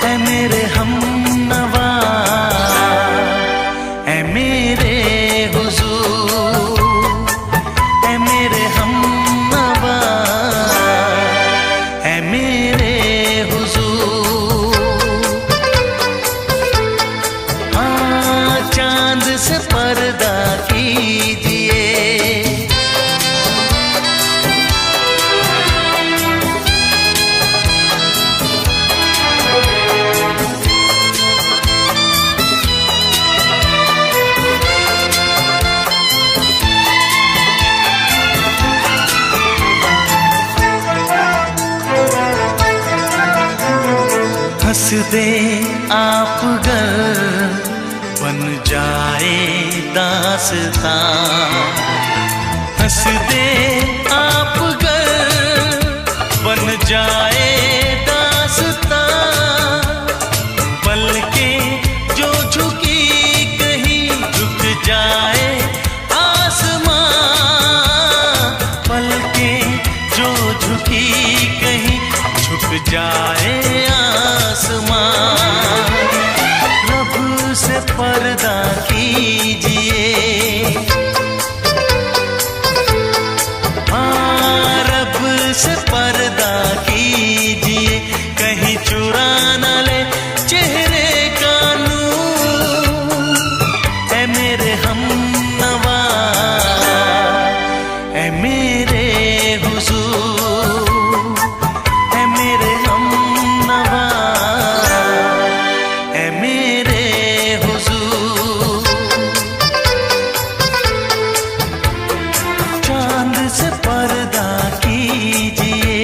ऐ मेरे हमनवा, ऐ मेरे हुजूर, ऐ मेरे हमनवा, ऐ मेरे हुजूर। दे आप गर बन जाए दास्तां, हंस दे आप गर बन जाए दास्तां, पलकें जो झुकी कहीं झुक जाए आसमां, पलकें जो झुकी कहीं झुक जाए आसमां। रब से पर्दा कीजिए, हाँ रब से पर्दा कीजिए, कहीं चुरा न ले चेहरे का नूर। ऐ मेरे हमनवा, ऐ मेरे हुजूर, ऐ मेरे हमनवा, ऐ मेरे हुजूर। चांद से पर्दा कीजिए,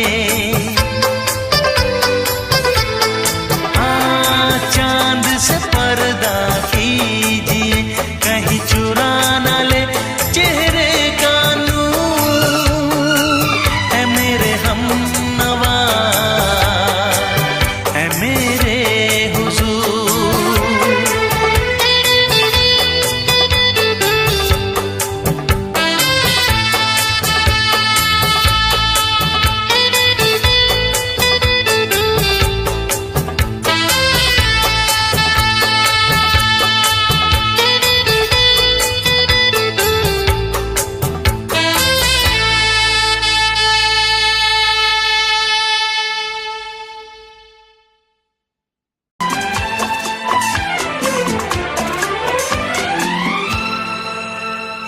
हाँ चांद से पर्दा कीजिए, कहीं चुरा न ले चेहरे का नूर। ऐ मेरे हमनवा, ऐ मेरे हुजूर।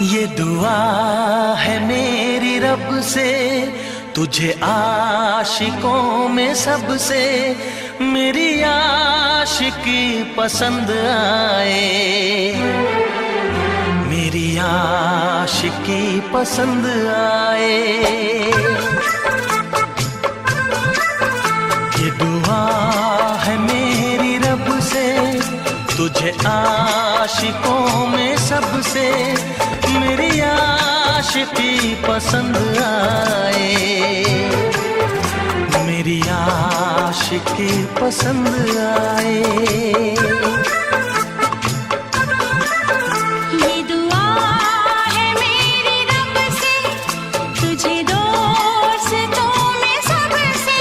ये दुआ है मेरी रब से, तुझे आशिकों में सबसे मेरी आशिकी पसंद आए, मेरी आशिकी पसंद आए। ये दुआ है मेरी रब से, तुझे आशिकों में सबसे मेरी आशिकी पसंद आए, मेरी आशिकी पसंद आए। ये दुआ है मेरी रब से, तुझे दोस्तों में सबसे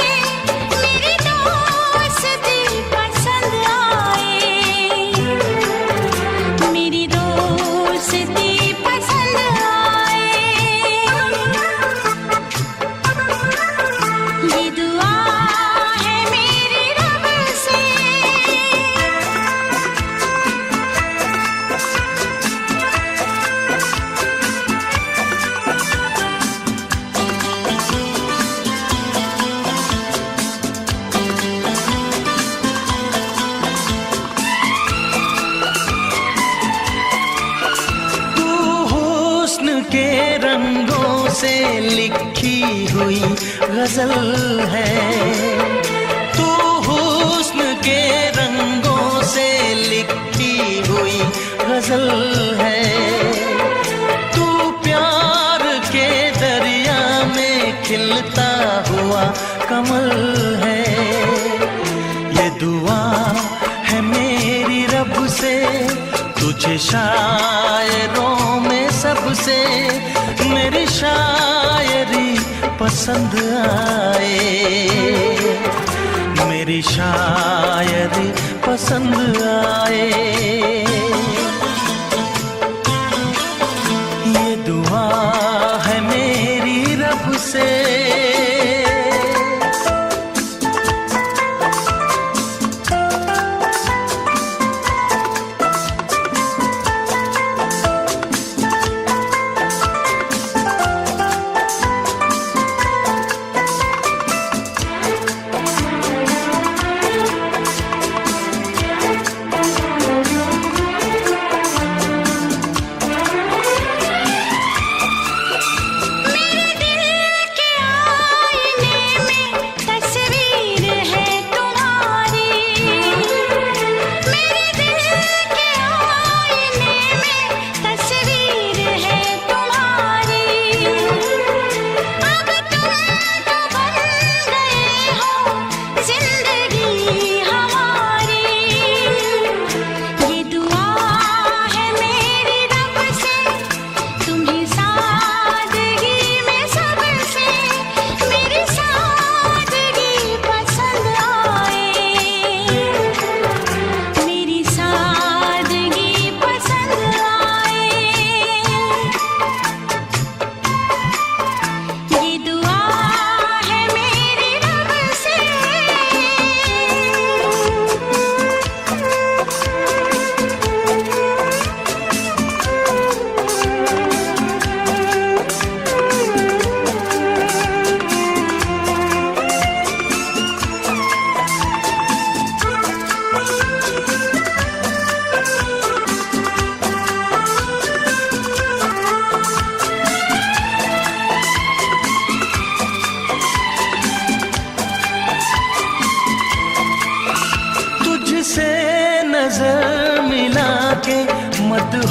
मेरी दोस्ती पसंद आए, मेरी दोस्ती पसंद आए। ये दुआ है मेरी रब से। तू हुस्न के रंगों से लिखी हुई गजल है, तू हुस्न के रंगों से लिखी हुई गजल है, तू प्यार के दरिया में खिलता हुआ कमल है। ये दुआ है मेरी रब से, तुझे शायरों में सबसे मेरी शायरी पसंद आए, मेरी शायरी पसंद आए। ये दुआ है मेरी रब से।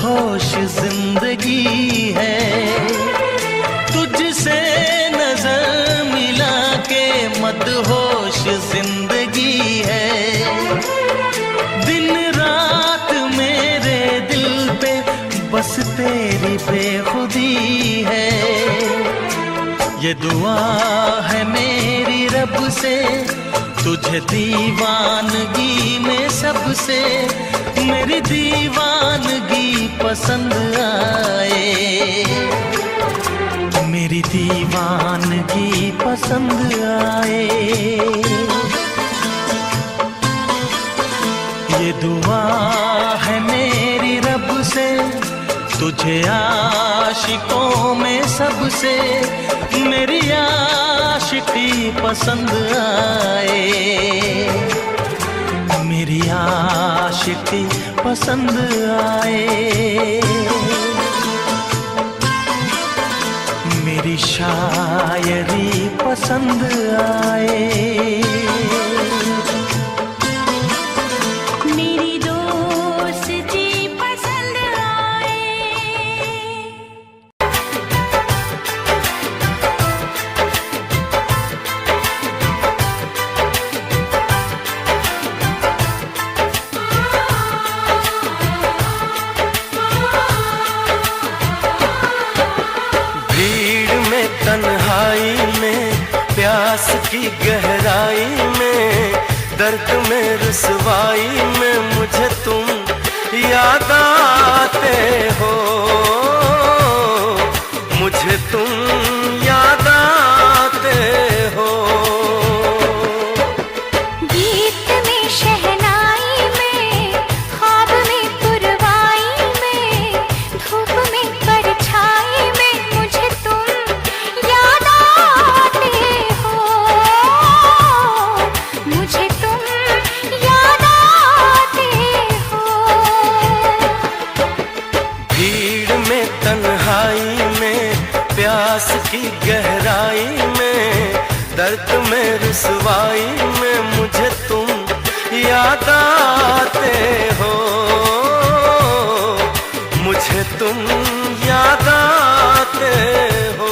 मदहोश जिंदगी है। तुझसे नजर मिला के मदहोश जिंदगी है। दिन रात मेरे दिल पे बस तेरी बेखुदी है। ये दुआ है मेरी रब से, तुझे दीवानगी में सबसे मेरी दीवानगी पसंद आए। मेरी दीवानगी पसंद आए। ये दुआ है मेरी रब से, तुझे आशिकों में सबसे मेरी आशिकी पसंद आए। मेरी आशिकी पसंद आए। मेरी शायरी पसंद आए। मेरी दोस्ती पसंद आए। भीड़ में तन्हाई में प्यास की गहराई में दर्द में रुसवाई में मुझे तुम याद आते हो। मुझे तुम याद आते हो। गीत में शहनाई में ख्वाब में पुरवाई में धूप में परछाई में मुझे तुम याद आते हो। मुझे तुम याद आते हो। भीड़ में तन्हाई में प्यास की गहराई में दर्द में रुसवाई में मुझे तुम याद आते हो। मुझे तुम याद आते हो।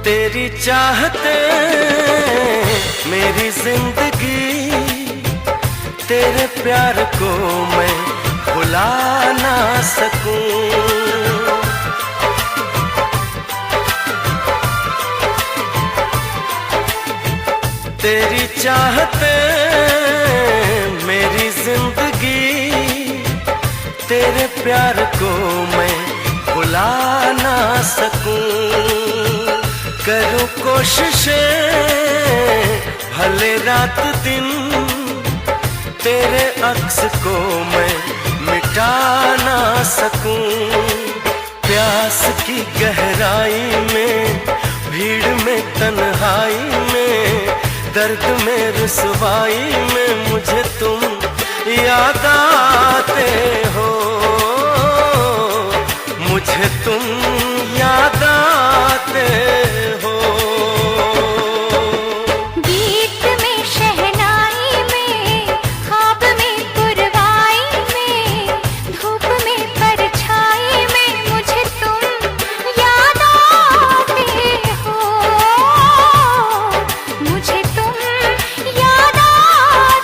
तेरी चाहते मेरी जिंदगी, तेरे प्यार को मैं भुला ना सकूं। तेरी चाहते मेरी जिंदगी, तेरे प्यार को मैं भुला ना सकूं। करूं कोशिशें भले रात दिन, तेरे अक्स को मैं मिटा ना सकूं। प्यास की गहराई में, भीड़ में तन्हाई में, दर्द में रुसवाई में मुझे तुम याद आते हो। मुझे तुम याद आते हो। गीत में शहनाई में, ख्वाब में पुरवाई में, धूप में परछाई में मुझे तुम याद आते हो। मुझे तुम याद आते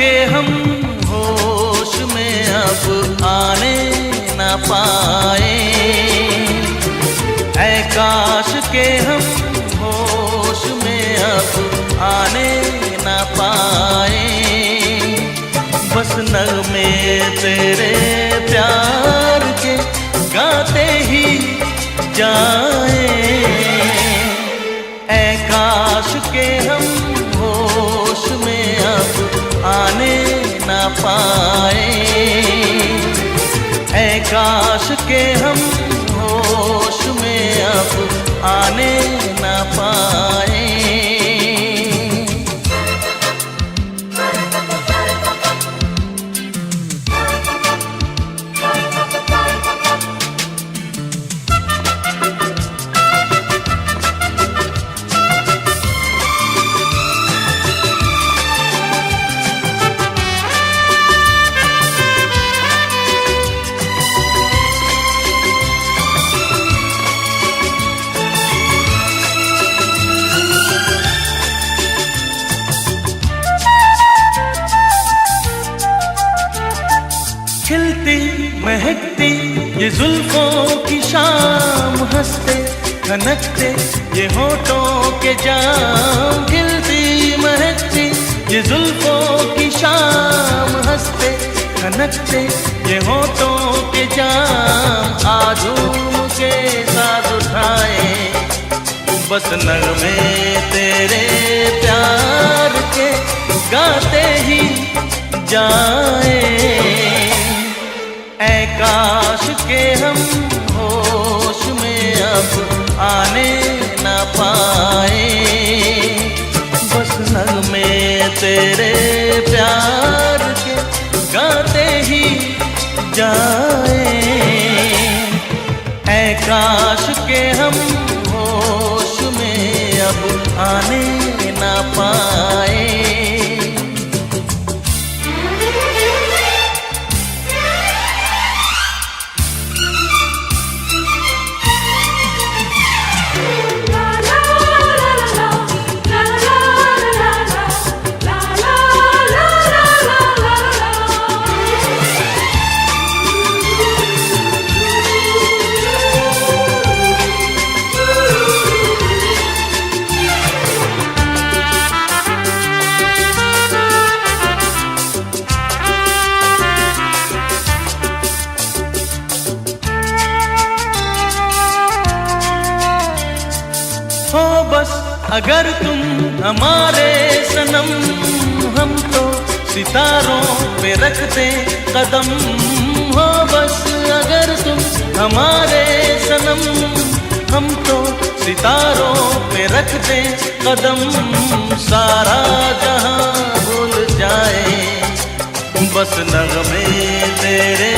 के हम होश में अब आने न पाए, ऐ काश के हम होश में अब आने न पाए। बस नगमे तेरे प्यार के गाते ही जाए, ऐ काश के हम होश में अब आने न पाए, ऐ काश के हम होश में अब आने न पाए। खिलती महकती ये जुल्फों की शाम, हंसते खनकते ये होठों के जाम। खिलती महकती ये जुल्फों की शाम, हंसते खनकते ये होठों के जाम। आजूम के साथ उठाए बस नगमे तेरे प्यार के गाते ही जाए, ऐ काश के हम होश में अब आने न पाए। बस नगमे तेरे प्यार के गाते ही जाए, ऐ काश के हम होश में अब आने न पाए। हो बस अगर तुम हमारे सनम, हम तो सितारों पे रखते कदम। हो बस अगर तुम हमारे सनम, हम तो सितारों पे रखते कदम। सारा जहां भूल जाए बस नगमे तेरे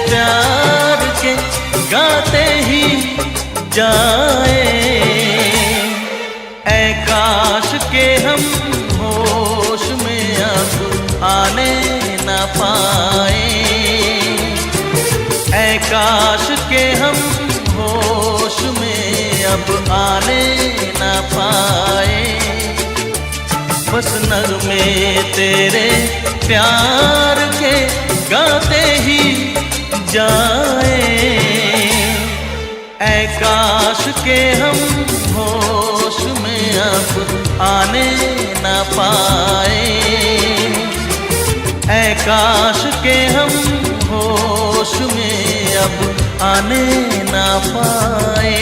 प्यार के गाते ही जाए, ऐ काश के हम होश में अब आने न पाए, ऐ काश के हम होश में अब आने न पाए। बस नगमे तेरे प्यार के गाते ही जाए, ऐ काश के हम होश में अब आने न पाए, ऐ काश के हम होश में अब आने न पाए।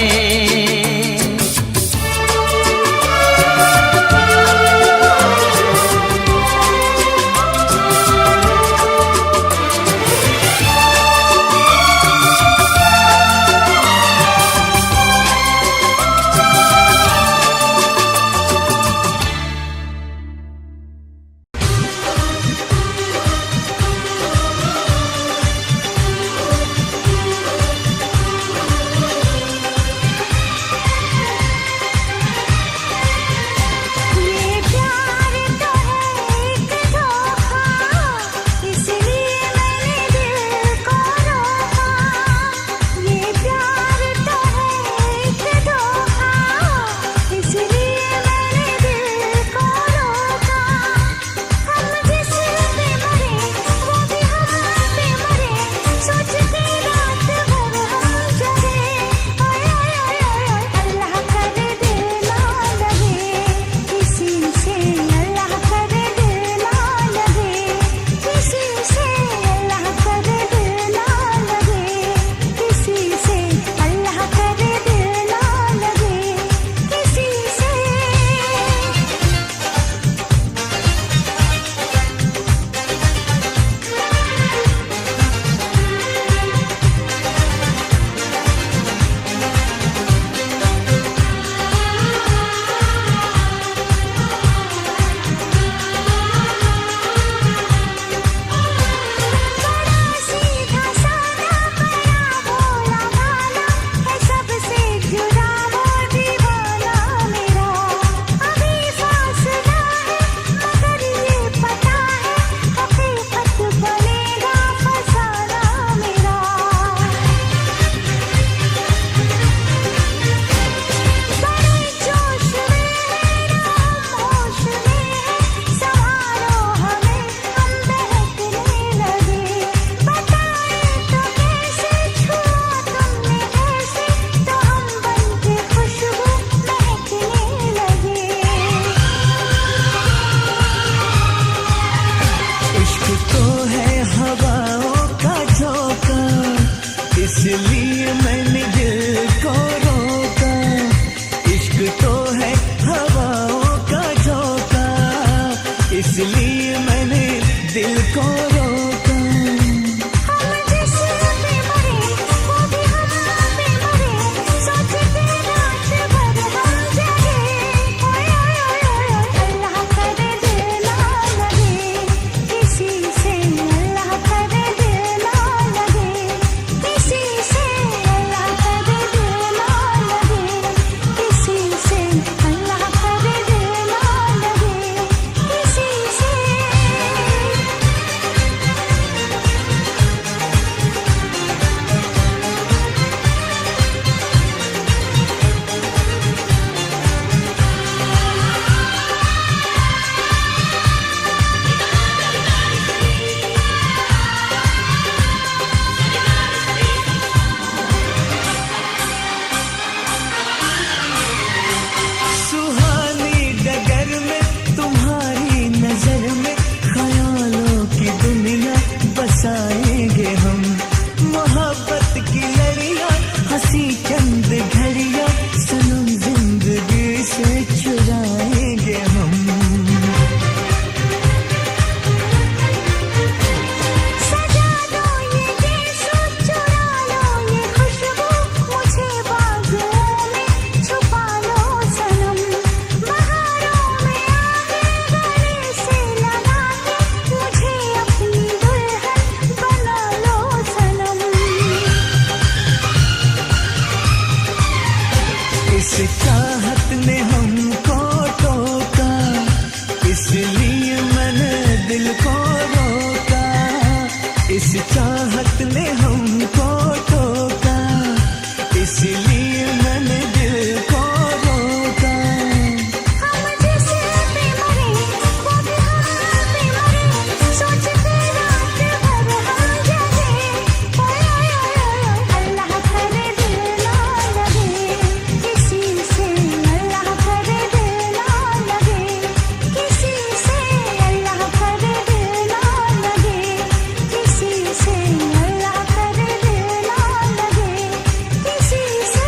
दिल को रोका। हम जिस पे मरे वो भी हम पे मरे, सोच के रात भर हम जगे। ओए ओए ओए ओए अल्लाह करे दिल ना लगे किसी से, अल्लाह करे दिल ना लगे किसी से, अल्लाह करे दिल ना लगे किसी से, अल्लाह करे दिल ना लगे किसी से। सुहानी डगर में तुम्हारी नजर में ख्यालों की दुनिया बसाएंगे हम। मोहब्बत की लड़ियां हंसी चंद घड़ियां सनम जिंदगी से चुराएंगे हम। सजा दो ये गीसू, चुरा लो ये खुशबू, मुझे बागों में छुपा लो सनम। बहारों में आगे गले से लगा के मुझे अपनी दुल्हन बना लो सनम। इस चाहत ने हमको टोका, इसलिए मैंने दिल को रोका। इस चाहत ने हमको टोका, इसलिए मैंने दिल को रोका। हम जिस पे मरे वो भी हम पे मरे, सोच के रात भर हम जगे। ओए ओए ओए ओए अल्लाह करे दिल ना लगे किसी से, अल्लाह करे दिल ना लगे किसी से, अल्लाह करे दिल ना लगे किसी से, अल्लाह करे दिल ना लगे किसी से।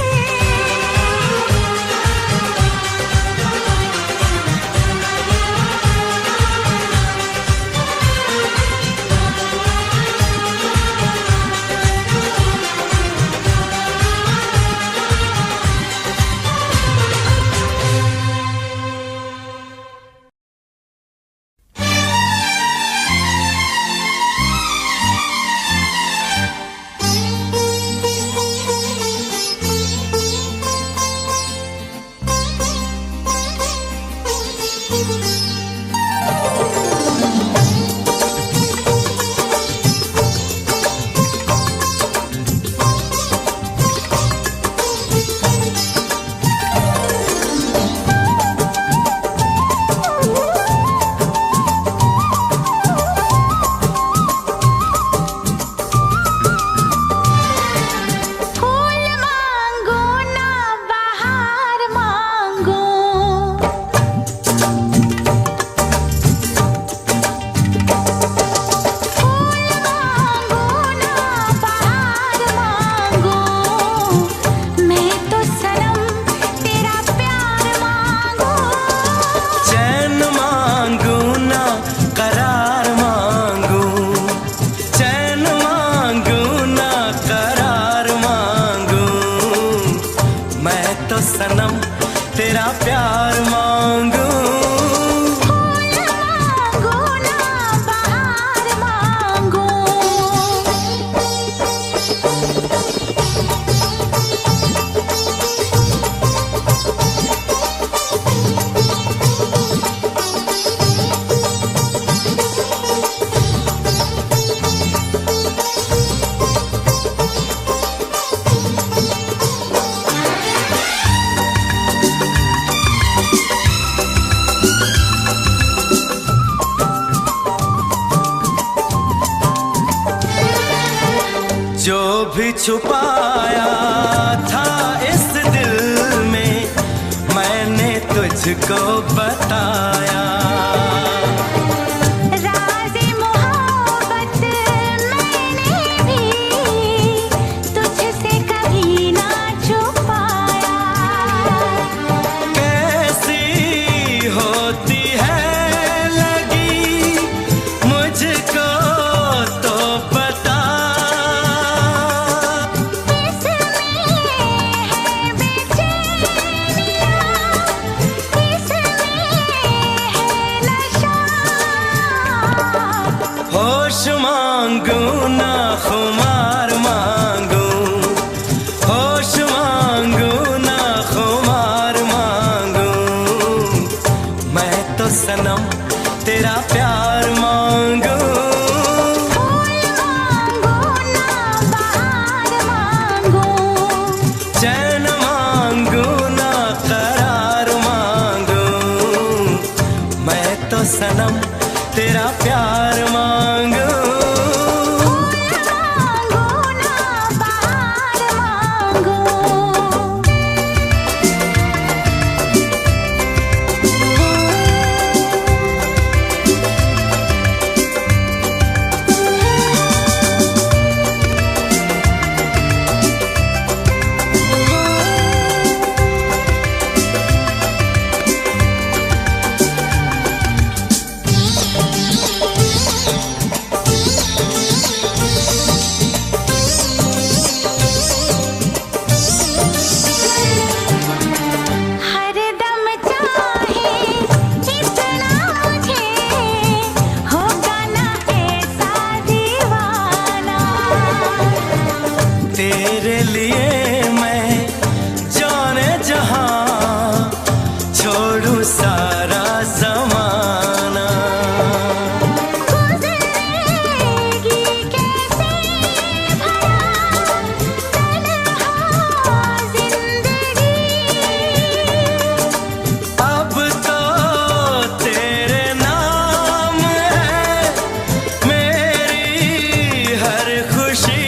फूल मांगो ना बहार मांगो, फूल मांगो ना बहार मांगो, मैं तो सनम तेरा प्यार मांगू। चैन मांगू ना करार मांगू, चैन मांगू ना करार मांगू, मैं तो सनम तेरा प्यार मांगू। फूल मांगो ना बहार मांगो। जो भी छुपाया था इस दिल में मैंने तुझको बताया। राज़े मोहब्बत मैंने भी तुझसे कभी ना छुपाया। कैसी होती है लगी मुझको होश मांगू ना खुमार मांगू, होश मांगू ना खुमार मांगू, मैं तो सनम तेरा प्यार मांगू। चैन मांगू ना करार मांगू, मैं तो सनम तेरा प्यार मांगू। तेरे लिए मैं जाने जहां छोड़ू सारा जमाना। अब तो तेरे नाम है मेरी हर खुशी।